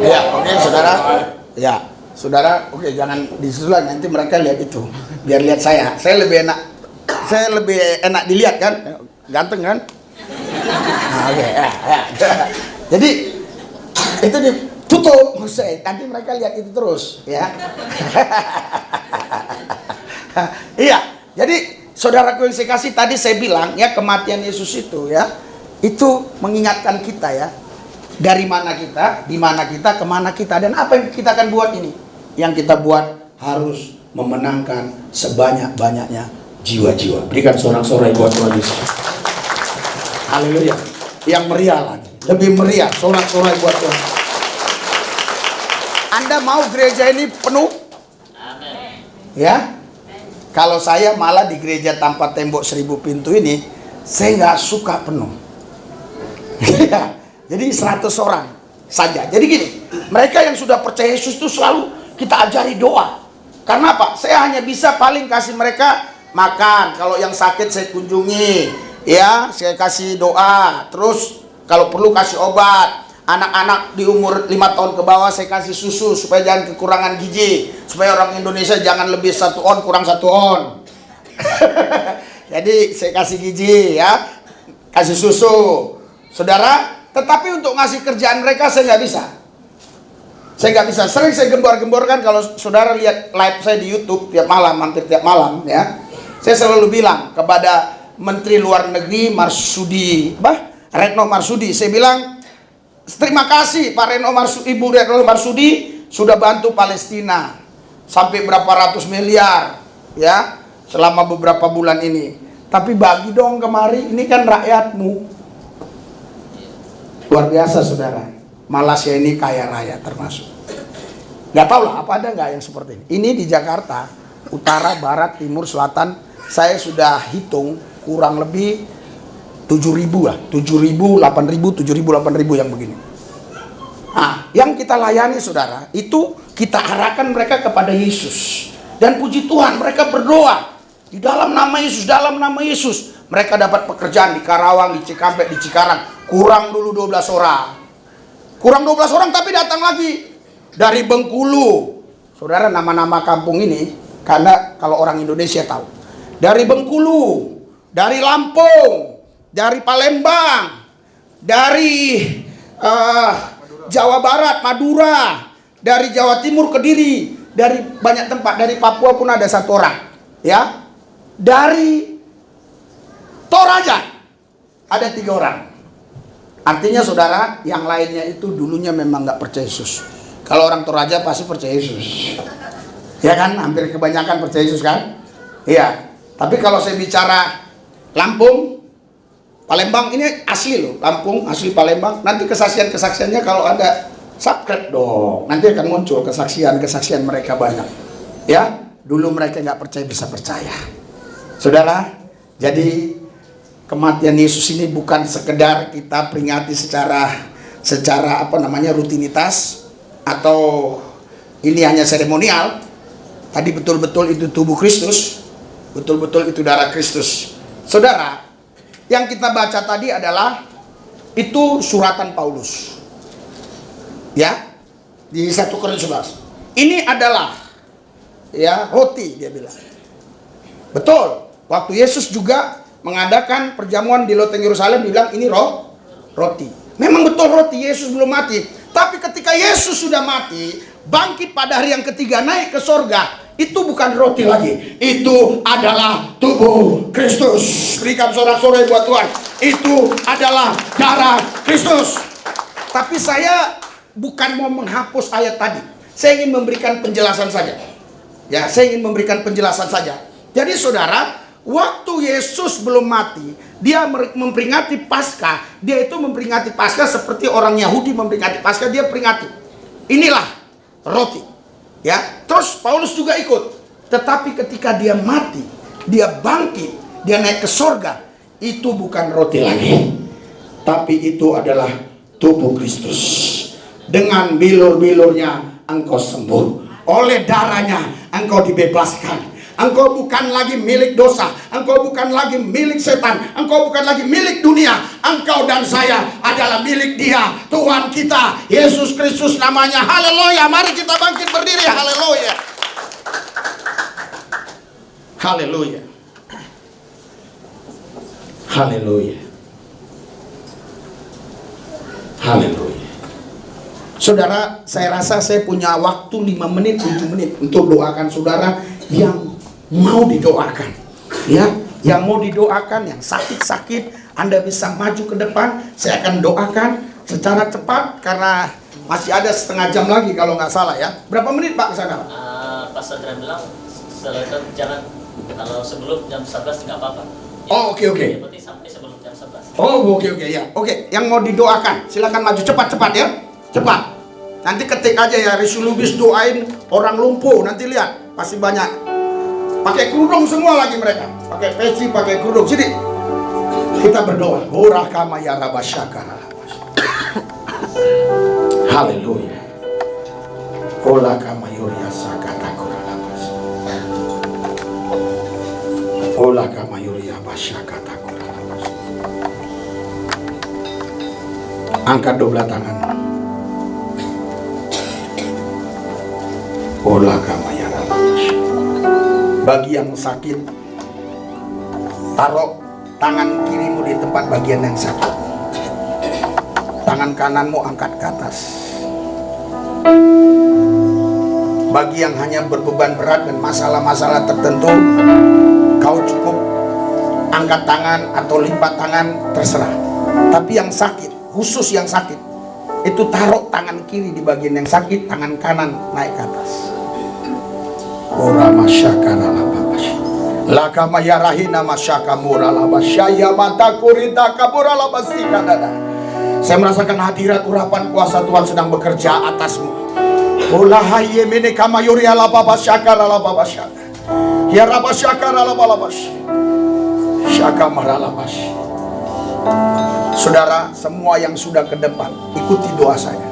Ya, oke, saudara. Ya, saudara. Oke, jangan disusul nanti mereka lihat itu. Biar lihat saya. Saya lebih enak dilihat kan? Ganteng kan? Nah, oke. Ya. Jadi itu ditutup. Nanti mereka lihat itu terus, ya. Iya. Jadi saudaraku yang saya kasih, tadi saya bilang ya, kematian Yesus itu ya, itu mengingatkan kita ya, dari mana kita, di mana kita, kemana kita, dan apa yang kita akan buat ini. Yang kita buat harus memenangkan sebanyak-banyaknya jiwa-jiwa. Berikan sorak-sorai buat Tuhan Yesus. Haleluya. Yang meriah lagi, lebih meriah, sorak-sorai buat Tuhan. Anda mau gereja ini penuh? Ya. Kalau saya malah di gereja tanpa tembok 1000 pintu ini, saya nggak suka penuh. Jadi 100 orang saja. Jadi gini, mereka yang sudah percaya Yesus itu selalu kita ajari doa. Karena apa? Saya hanya bisa paling kasih mereka makan. Kalau yang sakit saya kunjungi, ya, saya kasih doa. Terus kalau perlu kasih obat. Anak-anak di umur 5 tahun ke bawah saya kasih susu supaya jangan kekurangan gizi. Supaya orang Indonesia jangan lebih 1 on kurang 1 on. Jadi saya kasih gizi ya, kasih susu. Saudara, tetapi untuk ngasih kerjaan mereka saya nggak bisa. Saya nggak bisa. Sering saya gembor-gemborkan kalau saudara lihat live saya di YouTube tiap malam, hampir tiap malam ya. Saya selalu bilang kepada Menteri Luar Negeri Retno Marsudi, saya bilang terima kasih Pak Ibu Retno Marsudi sudah bantu Palestina sampai berapa ratus miliar ya selama beberapa bulan ini. Tapi bagi dong kemari, ini kan rakyatmu. Luar biasa saudara. Malaysia ini kaya raya termasuk. Gak tau lah apa ada gak yang seperti ini. Ini di Jakarta, utara, barat, timur, selatan. Saya sudah hitung kurang lebih 7.000 lah. 7.000, 8.000, 7.000, 8.000 yang begini. Nah, yang kita layani saudara, itu kita arahkan mereka kepada Yesus. Dan puji Tuhan, mereka berdoa di dalam nama Yesus, dalam nama Yesus. Mereka dapat pekerjaan di Karawang, di Cikampek, di Cikarang. Kurang dulu 12 orang. Kurang 12 orang tapi datang lagi dari Bengkulu. Saudara, nama-nama kampung ini, karena kalau orang Indonesia tahu. Dari Bengkulu, dari Lampung, dari Palembang, dari Jawa Barat, Madura, dari Jawa Timur, Kediri, dari banyak tempat, dari Papua pun ada 1 orang, ya. Dari Toraja ada 3 orang. Artinya saudara, yang lainnya itu dulunya memang nggak percaya Yesus. Kalau orang Toraja pasti percaya Yesus, ya kan? Hampir kebanyakan percaya Yesus kan? Iya. Tapi kalau saya bicara Lampung, Palembang, ini asli loh, Lampung asli Palembang. Nanti kesaksiannya kalau ada, subscribe dong. Nanti akan muncul kesaksian mereka banyak. Ya, dulu mereka nggak percaya bisa percaya. Saudara, jadi kematian Yesus ini bukan sekedar kita peringati secara rutinitas atau ini hanya seremonial. Tadi betul-betul itu tubuh Kristus, betul-betul itu darah Kristus. Saudara, yang kita baca tadi adalah itu suratan Paulus. Ya, di 1 Korintus 11. Ini adalah ya roti, dia bilang. Betul. Waktu Yesus juga mengadakan perjamuan di loteng Yerusalem, bilang ini roti. Memang betul roti, Yesus belum mati. Tapi ketika Yesus sudah mati, bangkit pada hari yang ketiga, naik ke sorga, itu bukan roti lagi. Itu adalah tubuh Kristus. Berikan sorak-sorai buat Tuhan. Itu adalah darah Kristus. Tapi saya bukan mau menghapus ayat tadi. Saya ingin memberikan penjelasan saja. Ya, saya ingin memberikan penjelasan saja. Jadi saudara, waktu Yesus belum mati, dia memperingati Paskah. Dia itu memperingati Paskah seperti orang Yahudi memperingati Paskah, dia peringati. Inilah roti. Ya, terus Paulus juga ikut. Tetapi ketika dia mati, dia bangkit, dia naik ke sorga, itu bukan roti lagi. Tapi itu adalah tubuh Kristus. Dengan bilur-bilurnya engkau sembuh. Oleh darahnya engkau dibebaskan. Engkau bukan lagi milik dosa. Engkau bukan lagi milik setan. Engkau bukan lagi milik dunia. Engkau dan saya adalah milik Dia, Tuhan kita, Yesus Kristus namanya. Haleluya. Mari kita bangkit berdiri. Haleluya. Haleluya. Haleluya. Haleluya. Saudara, saya rasa saya punya waktu 5 menit, 7 menit untuk doakan saudara yang mau didoakan. Ya, yang mau didoakan, yang sakit-sakit, Anda bisa maju ke depan. Saya akan doakan secara cepat karena masih ada setengah jam lagi kalau nggak salah ya. Berapa menit Pak ke sana? Pas Sandra bilang jangan, kalau sebelum jam 11 nggak apa-apa. Oh, oke. Berarti sampai sebelum jam 11. Oh, oke ya. Oke, yang mau didoakan silakan maju cepat ya. Cepat. Nanti ketik aja ya, Risulubis doain orang lumpuh. Nanti lihat, pasti banyak. Pakai kerudung semua lagi mereka. Pakai peci, pakai kerudung. Sini. Kita berdoa. Ora kama ya rabasyakara. Haleluya. Ola kama yuria sakata kuralabas. Ola kama yuria basyakata kuralabas. Angkat 12 tangan. Ola kama ya rabasyakara. Bagi yang sakit, taruh tangan kirimu di tempat bagian yang sakit. Tangan kananmu angkat ke atas. Bagi yang hanya berbeban berat dan masalah-masalah tertentu, kau cukup angkat tangan atau lipat tangan, terserah. Tapi yang sakit, khusus yang sakit, itu taruh tangan kiri di bagian yang sakit, tangan kanan naik ke atas. Ora masyakara lababash. Lakama yarahina masyaka mura labasyaya mata kurita kabura labasika dada. Saya merasakan hadirat urapan kuasa Tuhan sedang bekerja atasmu. Olahaye mene kamayuri ala baba syakara ala baba syakara. Ya raba syakara ala baba syakara marala bas. Saudara, semua yang sudah ke depan, ikuti doa saya.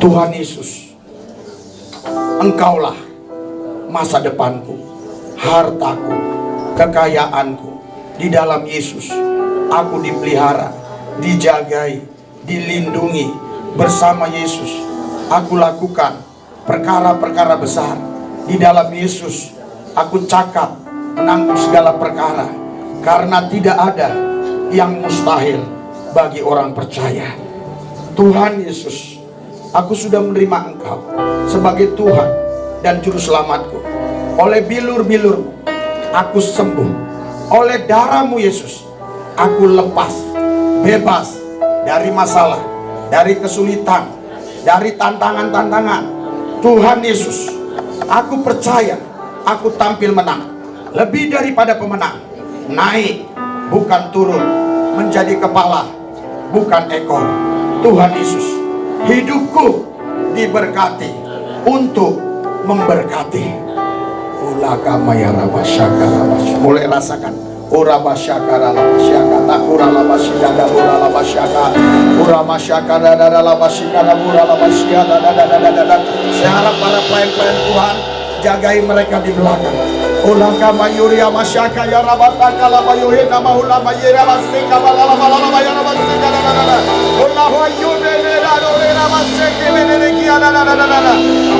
Tuhan Yesus, Engkaulah masa depanku, hartaku, kekayaanku. Di dalam Yesus aku dipelihara, dijagai, dilindungi. Bersama Yesus aku lakukan perkara-perkara besar. Di dalam Yesus aku cakap menanggung segala perkara, karena tidak ada yang mustahil bagi orang percaya. Tuhan Yesus, aku sudah menerima Engkau sebagai Tuhan dan Juru Selamatku. Oleh bilur-bilur-Mu aku sembuh. Oleh darah-Mu Yesus aku lepas, bebas dari masalah, dari kesulitan, dari tantangan-tantangan. Tuhan Yesus, aku percaya aku tampil menang, lebih daripada pemenang. Naik, bukan turun, menjadi kepala, bukan ekor. Tuhan Yesus, hidupku diberkati untuk memberkati. Mulai rasakan. Ura basyakara la basyakata ura la basyakada ura la basyaka ura masyakada dada la basyakada ura la basyakada dada. Saya harap para pelayan-pelayan Tuhan jagai mereka di belakang. Ulaka mayuria masyaka ya rabataka la bayuhi nama ulama yera basika balala balala bayara basika dada. Ullahu ayyude dada dada basika menene kiana dada.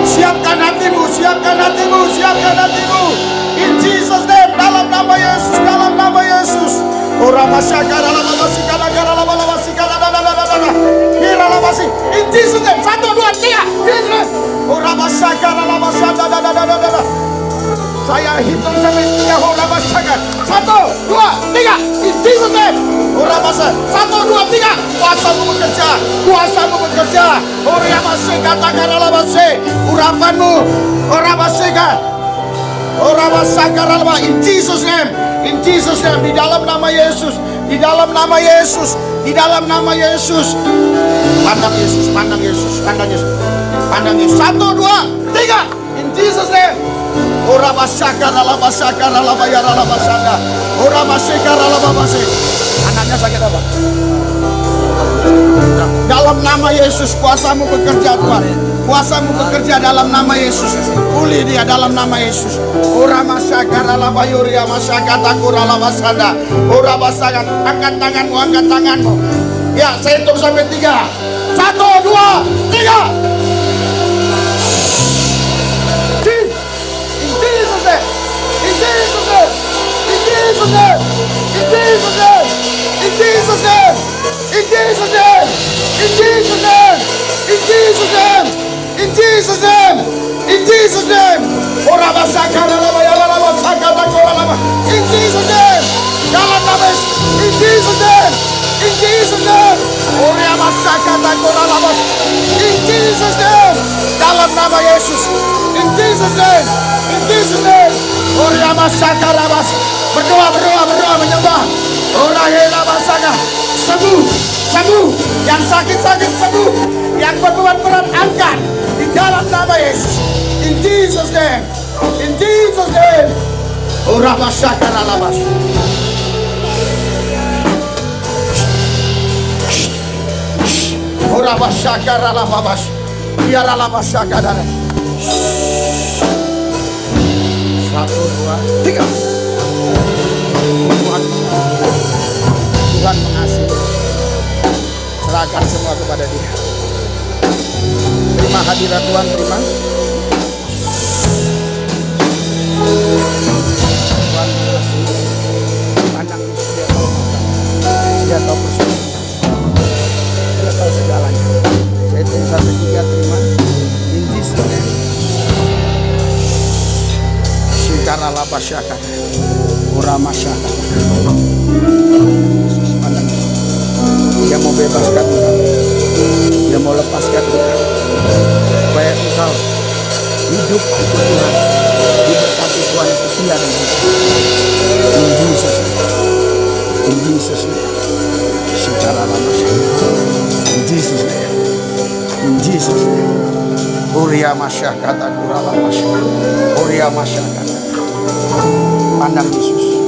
Siapkan hatimu, siapkan hatimu, siapkan hatimu. In Jesus name, dalam nama Yesus, dalam nama Yesus. Orang masyarakat dalam nama sikana dalam nama sikana dada. Hira nama sik. In Jesus name, 1, 2, 3. Jesus. Orang masyarakat dalam nama dada. Saya hitung sampai 3. Orang masyarakat 1, 2, 3. In Jesus name. Orang masyarakat 1, 2, 3. Kuasamu bekerja, kuasamu bekerja. Orang masyarakat dalam nama sik. Urapanmu, orang masyarakat. In Jesus name, in Jesus name, di dalam nama Yesus, di dalam nama Yesus, di dalam nama Yesus. Pandang Yesus, pandang Yesus, pandang Yesus, pandang Yesus. 1, 2, 3. In Jesus name. Ora basakara la basakara la bayara la basanda. Ora basekara la babase. Anaknya sakit apa? Dalam nama Yesus, kuasamu bekerja Tuhan. Kuasamu bekerja dalam nama Yesus. Pulih dia dalam nama Yesus. Ora masyakara la bayuria masyakata kura la basanda. Ora basakan. Angkat tanganmu, angkat tanganmu. Ya, saya hitung sampai 3. 1, 2, 3. In Jesus name. In Jesus name. In Jesus name. In Jesus name. In Jesus name. In Jesus name. In Jesus name. In Jesus name. In Jesus name. In Jesus name. Ora basakara la bayara la basakata kura la. In Jesus name. Dalam nama Yesus. In Jesus name. In Jesus name. Ora basakata kura la. In Jesus name. Dalam nama Yesus. In Jesus name. In Jesus name. Ora basakara bas. Berdoa, berdoa, berdoa, menyembah. Ora hela basaka. Sembuh, sembuh. Yang sakit-sakit sembuh. Yang beban berat angkat. Di dalam nama Yesus. In Jesus name. In Jesus name. Ora basakara labas. Ora basakara labas. Biara labas sakara. 1, 2, 3. Tuhan mengasihi. Serahkan semua kepada Dia. Terima hadirat Tuhan, terima. Tuhan mengasihi. Pandang Dia tahu masalah. Dia tahu persoalan. Dia tahu segalanya. Saya hitung 1, 3, terima. In Jesus name. Shikara lapa syakara. Urama syakara. Yesus pandang. Dia mau bebaskan engkau. Dia mau lepaskan engkau. Supaya engkau hidup untuk Tuhan. Diberkati Tuhan setia dan setia. In Jesus name. In Jesus name. Secara lama. In Jesus. Uria masyakata kurala masyakata. Uria masyakata. Pandang Yesus.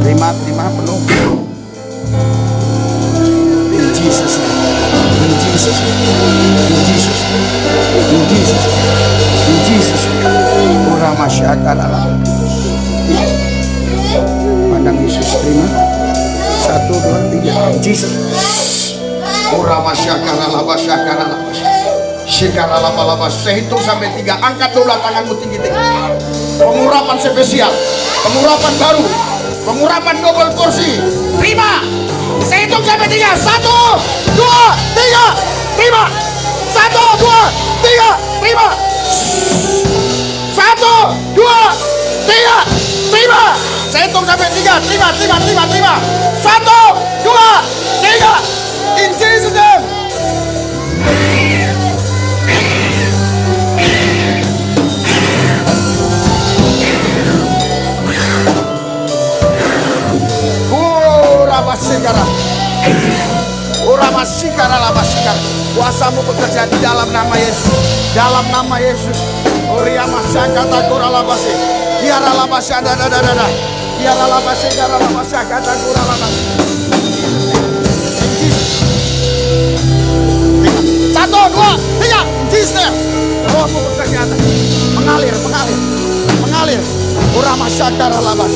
Terima penuh. In Jesus name. In Jesus name. In Jesus name. In Jesus name. In Jesus name. Uria masyakata. Pandang Yesus, terima. 1, 2, 3. In Jesus. Ura masyakara laba syakara laba syakara laba laba. Saya hitung sampai 3. Angkat dua tanganmu tinggi-tinggi. Pengurapan spesial, pengurapan baru, pengurapan double kursi. Terima. Saya hitung sampai 3. 1, 2, 3. Terima. 1, 2, 3. Terima. 1, 2, 3. Terima. Saya hitung sampai 3. Terima. 1, 2, 3. In Jesus' name. Uramasikara labasikara. Kuasamu bekerja di dalam nama Yesus. Dalam nama Yesus. Uriamasyakata kuralabasi. Tiara labasada dadada. Tiara labasikara labasyakata kuralabasi. 1, 2, 3. Jesus. Rohmu bekerja. Mengalir. Uramasyakara labas.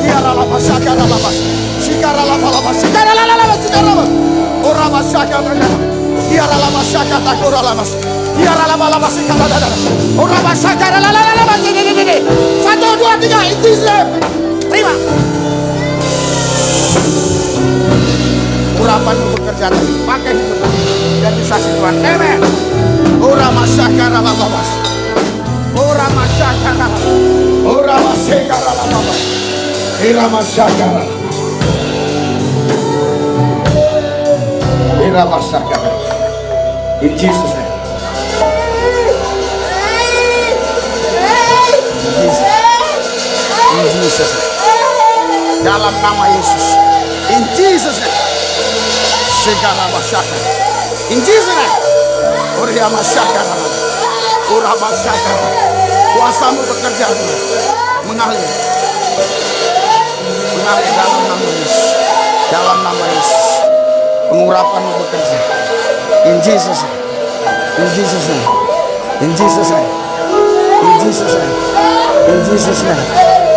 Tiara labasyakara labas. Sikara labas. Sikara labas. Uramasyakara. Tiara labasyakata kuralabas. Tiara labas sikara dadada. Uramasyakara labas. 1, 2, 3. In Jesus name. Terima. Urapanmu bekerja tadi. Pakai hidup dan disaksi Tuhan. Amen. Uramasyakara labas. Uramasyakara. Uramasyakara labas. Iramasyakara. Iramasyakara. In Jesus name. In Jesus name. Dalam nama Yesus. In Jesus name. Segala masyarakat. In Jesus name. Uria masyarakat. Ura masyarakat. Kuasamu bekerja. Mengalir dalam nama Yesus. Dalam nama Yesus. Pengurapanmu bekerja. In Jesus name. In Jesus name. In Jesus name. In Jesus name. In Jesus name.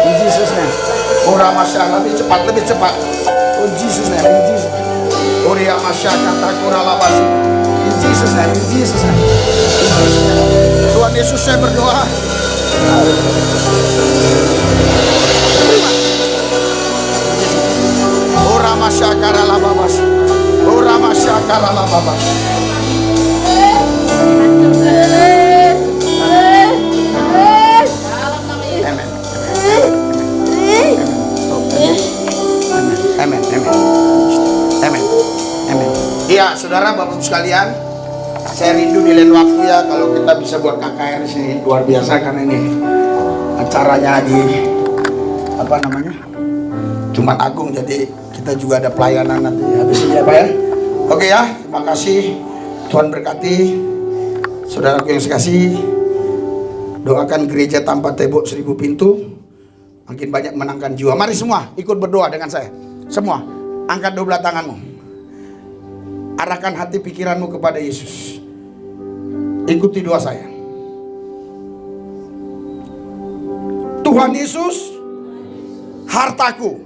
In Jesus name. Ura masyarakat. Lebih cepat. In Jesus name. In Jesus name. Uria masyarakat takura labasi. In Jesus name. In Jesus name. In Jesus name. Tuhan Yesus, saya berdoa. Ura masyakara lababas. Ura masyakara lababas. Amen. Amen. Amen. Amen. Iya, saudara, Bapak sekalian, saya rindu di lain waktu ya kalau kita bisa buat KKR di sini, luar biasa karena ini acaranya di Jumat Agung, jadi kita juga ada pelayanan nanti habis ini ya Pak ya. Oke ya, terima kasih. Tuhan berkati. Saudaraku yang sekasih, doakan gereja tanpa tembok 1000 pintu makin banyak menangkan jiwa. Mari semua ikut berdoa dengan saya. Semua angkat 12 tanganmu. Arahkan hati pikiranmu kepada Yesus. Ikuti doa saya. Tuhan Yesus, hartaku,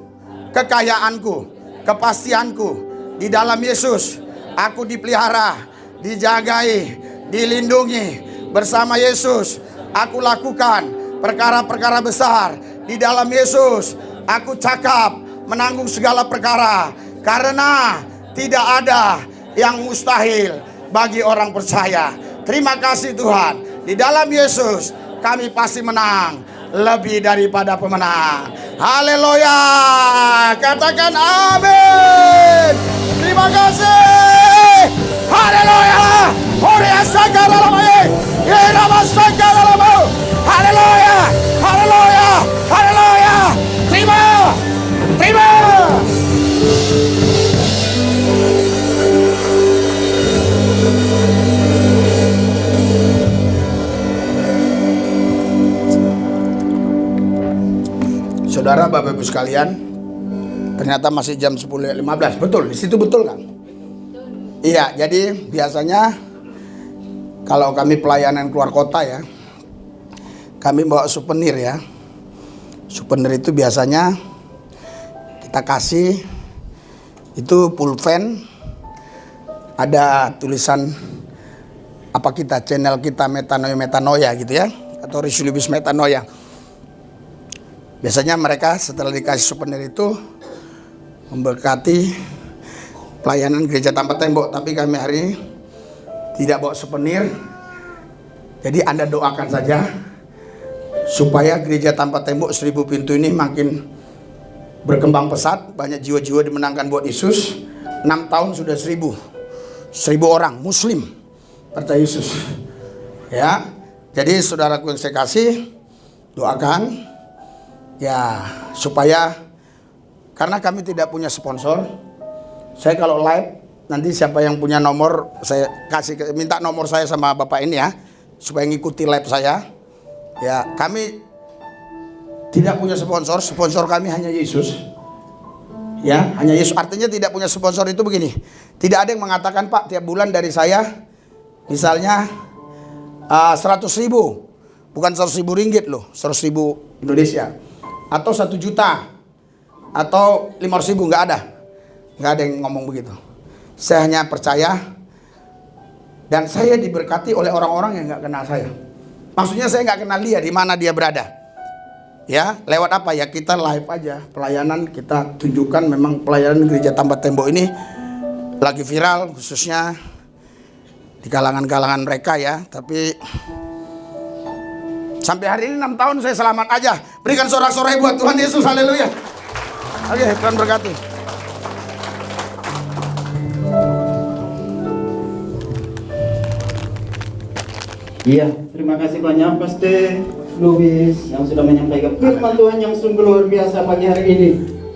kekayaanku, kepastianku di dalam Yesus. Aku dipelihara, dijagai, dilindungi bersama Yesus. Aku lakukan perkara-perkara besar di dalam Yesus. Aku cakap menanggung segala perkara, karena tidak ada yang mustahil bagi orang percaya. Terima kasih Tuhan. Di dalam Yesus kami pasti menang, lebih daripada pemenang. Haleluya. Katakan amin. Terima kasih. Haleluya. Haleluya. Haleluya. Haleluya. Terima. Saudara, Bapak Ibu sekalian, ternyata masih jam 10.15. Betul, di situ betul kan? Iya, jadi biasanya kalau kami pelayanan keluar kota ya, kami bawa souvenir ya. Souvenir itu biasanya kita kasih itu pulpen, ada tulisan apa kita, channel kita metanoia gitu ya, atau Risulibus metanoia. Biasanya mereka setelah dikasih souvenir itu memberkati pelayanan gereja tanpa tembok. Tapi kami hari ini tidak bawa souvenir. Jadi Anda doakan saja supaya gereja tanpa tembok 1000 pintu ini makin berkembang pesat, banyak jiwa-jiwa dimenangkan buat Yesus. 6 tahun sudah 1000 orang Muslim percaya Yesus. Ya, jadi saudaraku yang saya kasih, doakan ya supaya, karena kami tidak punya sponsor. Saya kalau live nanti siapa yang punya nomor saya kasih, minta nomor saya sama Bapak ini ya, supaya ngikuti live saya. Ya, kami tidak punya sponsor, sponsor kami hanya Yesus. Ya, hanya Yesus. Artinya tidak punya sponsor itu begini. Tidak ada yang mengatakan, Pak, tiap bulan dari saya misalnya 100.000, bukan 100.000 ringgit loh, 100.000 Indonesia, atau 1 juta, atau 500.000, nggak ada yang ngomong begitu. Saya hanya percaya dan saya diberkati oleh orang-orang yang nggak kenal saya. Maksudnya saya nggak kenal dia, di mana dia berada. Ya, lewat apa ya, kita live aja pelayanan, kita tunjukkan memang pelayanan gereja tanpa tembok ini lagi viral, khususnya di kalangan-kalangan mereka ya. Tapi sampai hari ini 6 tahun saya selamat aja. Berikan sorak-sorai buat Tuhan Yesus, haleluya. Oke, Tuhan berkati. Iya, terima kasih banyak Pastor Luis yang sudah menyampaikan firman Tuhan yang sungguh luar biasa pagi hari ini.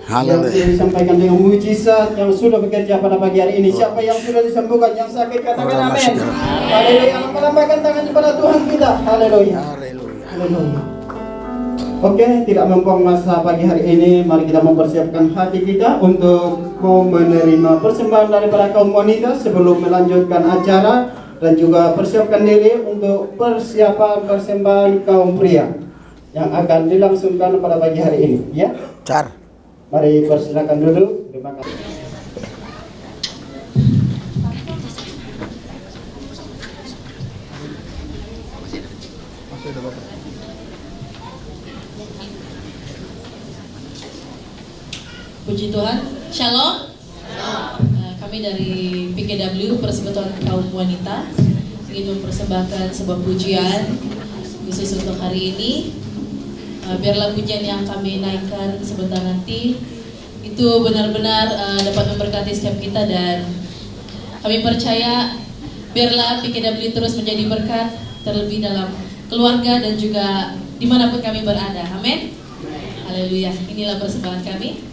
Yang sudah disampaikan dengan mujizat yang sudah bekerja pada pagi hari ini. Siapa yang sudah disembuhkan, yang sakit katakan amin. Haleluya. Yang melambaikan tangan kepada Tuhan kita. Haleluya. Haleluya. Oke, tidak membuang masa pagi hari ini, mari kita mempersiapkan hati kita untuk menerima persembahan daripada kaum wanita sebelum melanjutkan acara. Dan juga persiapkan diri untuk persiapan persembahan kaum pria yang akan dilangsungkan pada pagi hari ini, ya. Mari persilakan duduk. Terima kasih. Puji Tuhan. Shalom. Kami dari PKW Persekutuan Kaum Wanita ingin mempersembahkan sebuah pujian khusus untuk hari ini. Biarlah pujian yang kami naikkan sebentar nanti itu benar-benar dapat memberkati setiap kita, dan kami percaya biarlah PKW terus menjadi berkat, terlebih dalam keluarga dan juga dimanapun kami berada. Amin. Haleluya. Inilah persembahan kami.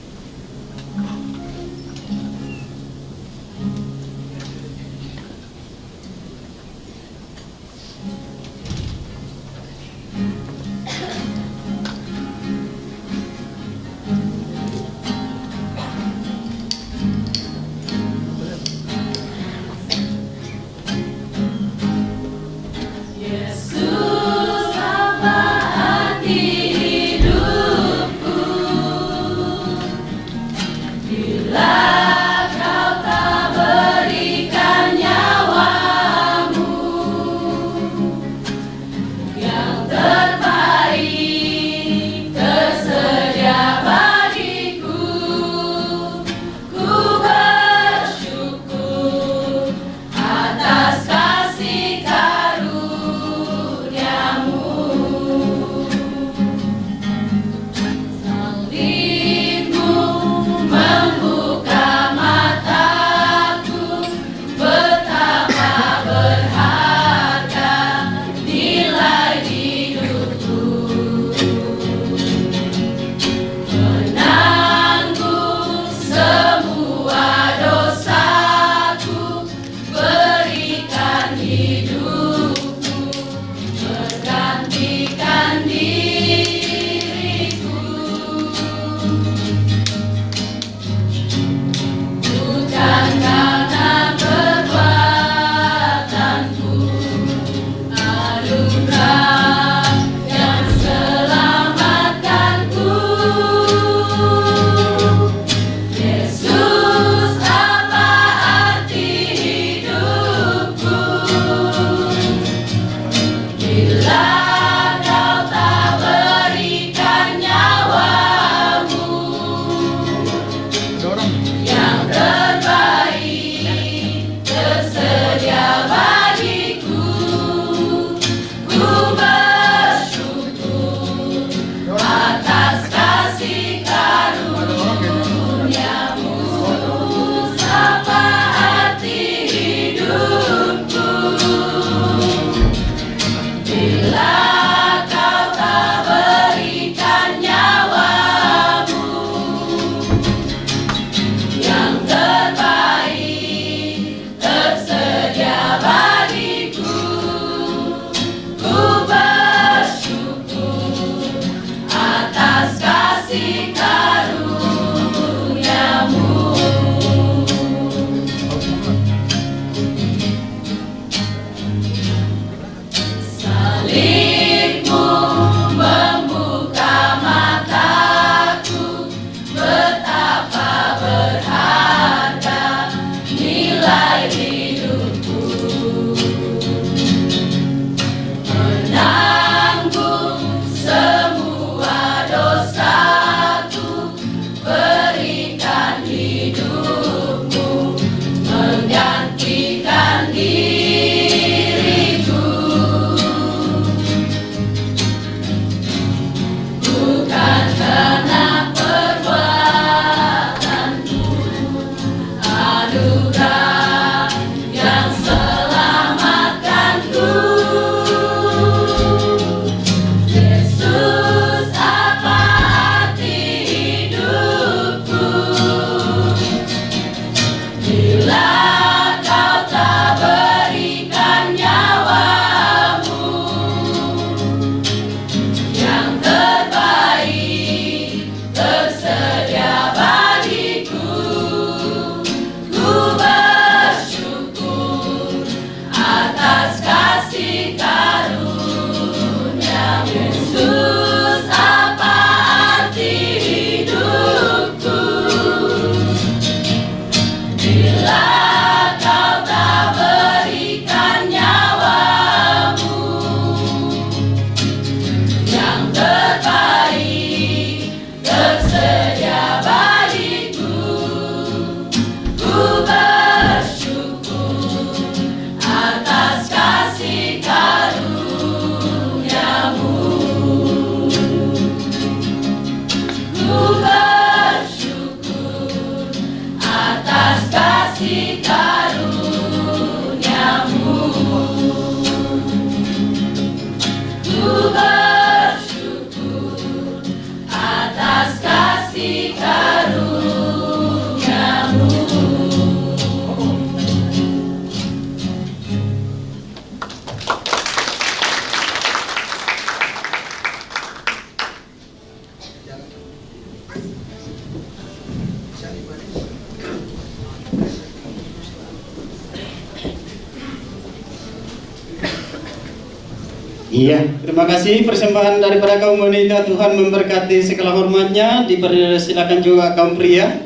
Iya, terima kasih persembahan daripada kaum wanita. Tuhan memberkati segala hormatnya. Dipersilakan juga kaum pria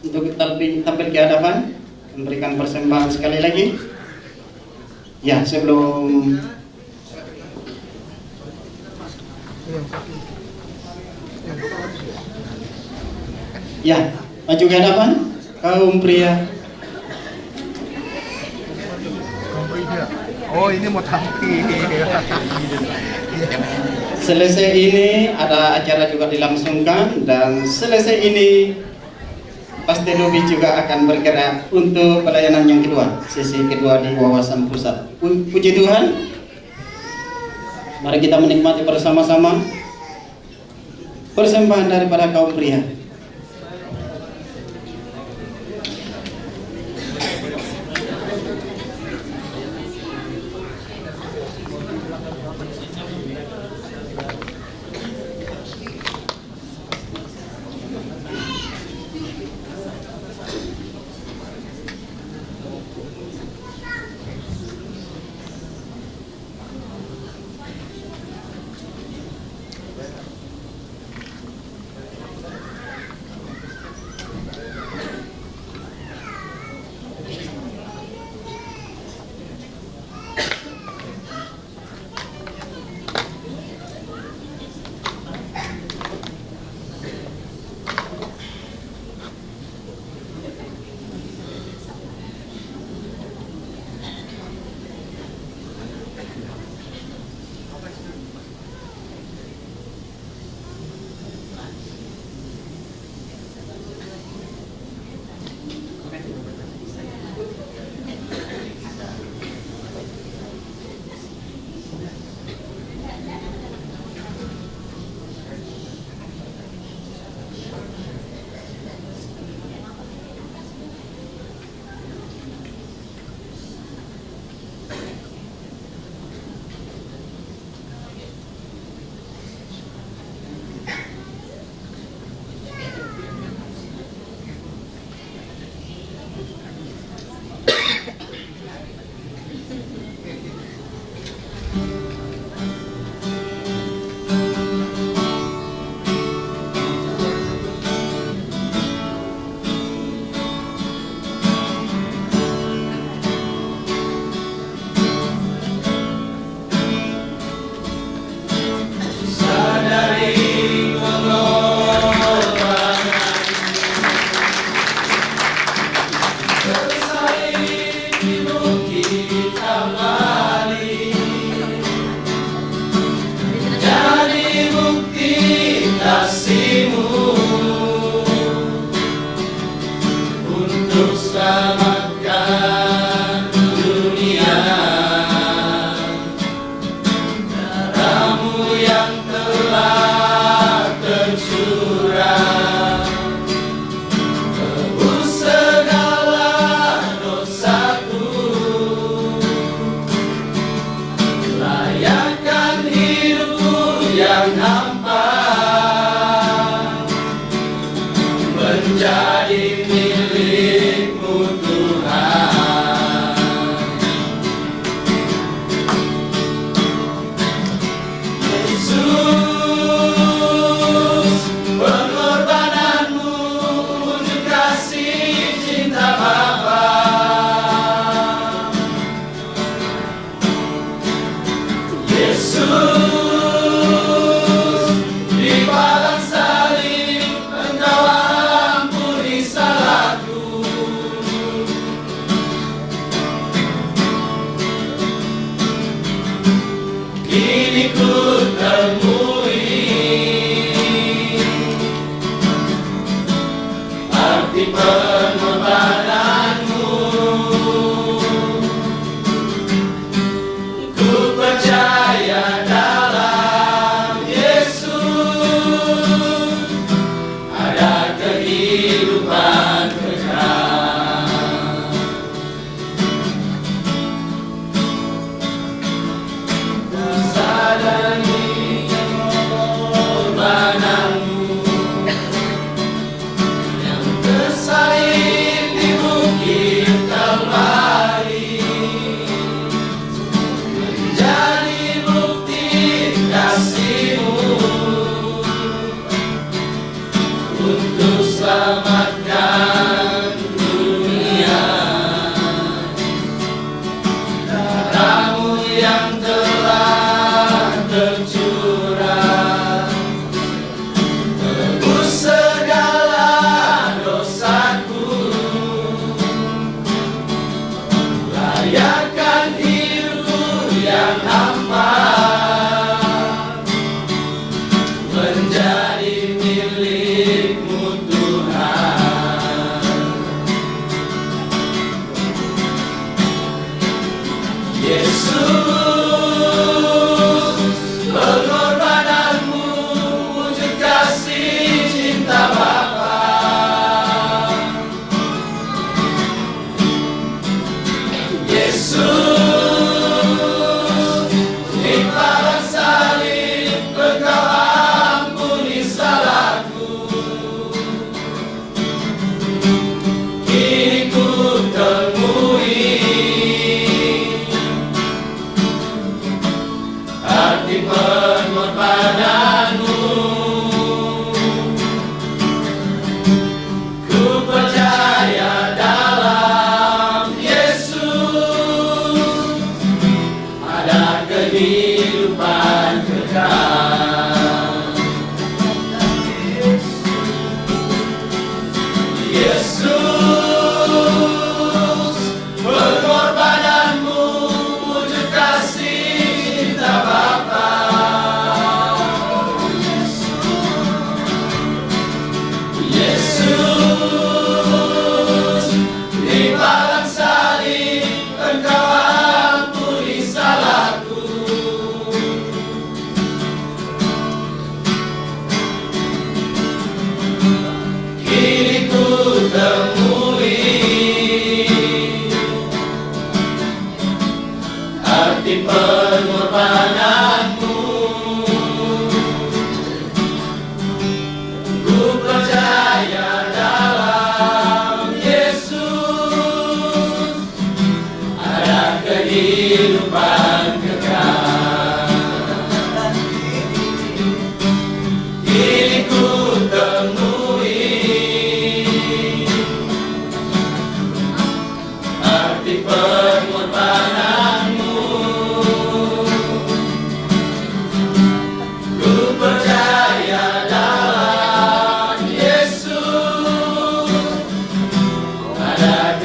untuk tampil ke hadapan memberikan persembahan sekali lagi. Ya, sebelum ya, maju ke hadapan kaum pria. Oh, ini mau tampil. Selesai ini ada acara juga dilangsungkan, dan selesai ini Pastor Robi juga akan bergerak untuk pelayanan yang kedua, sesi kedua di wawasan pusat. Puji Tuhan. Mari kita menikmati bersama-sama persembahan daripada kaum pria.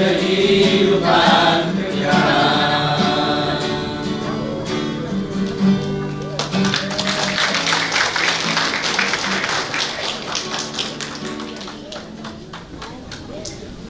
kehidupan.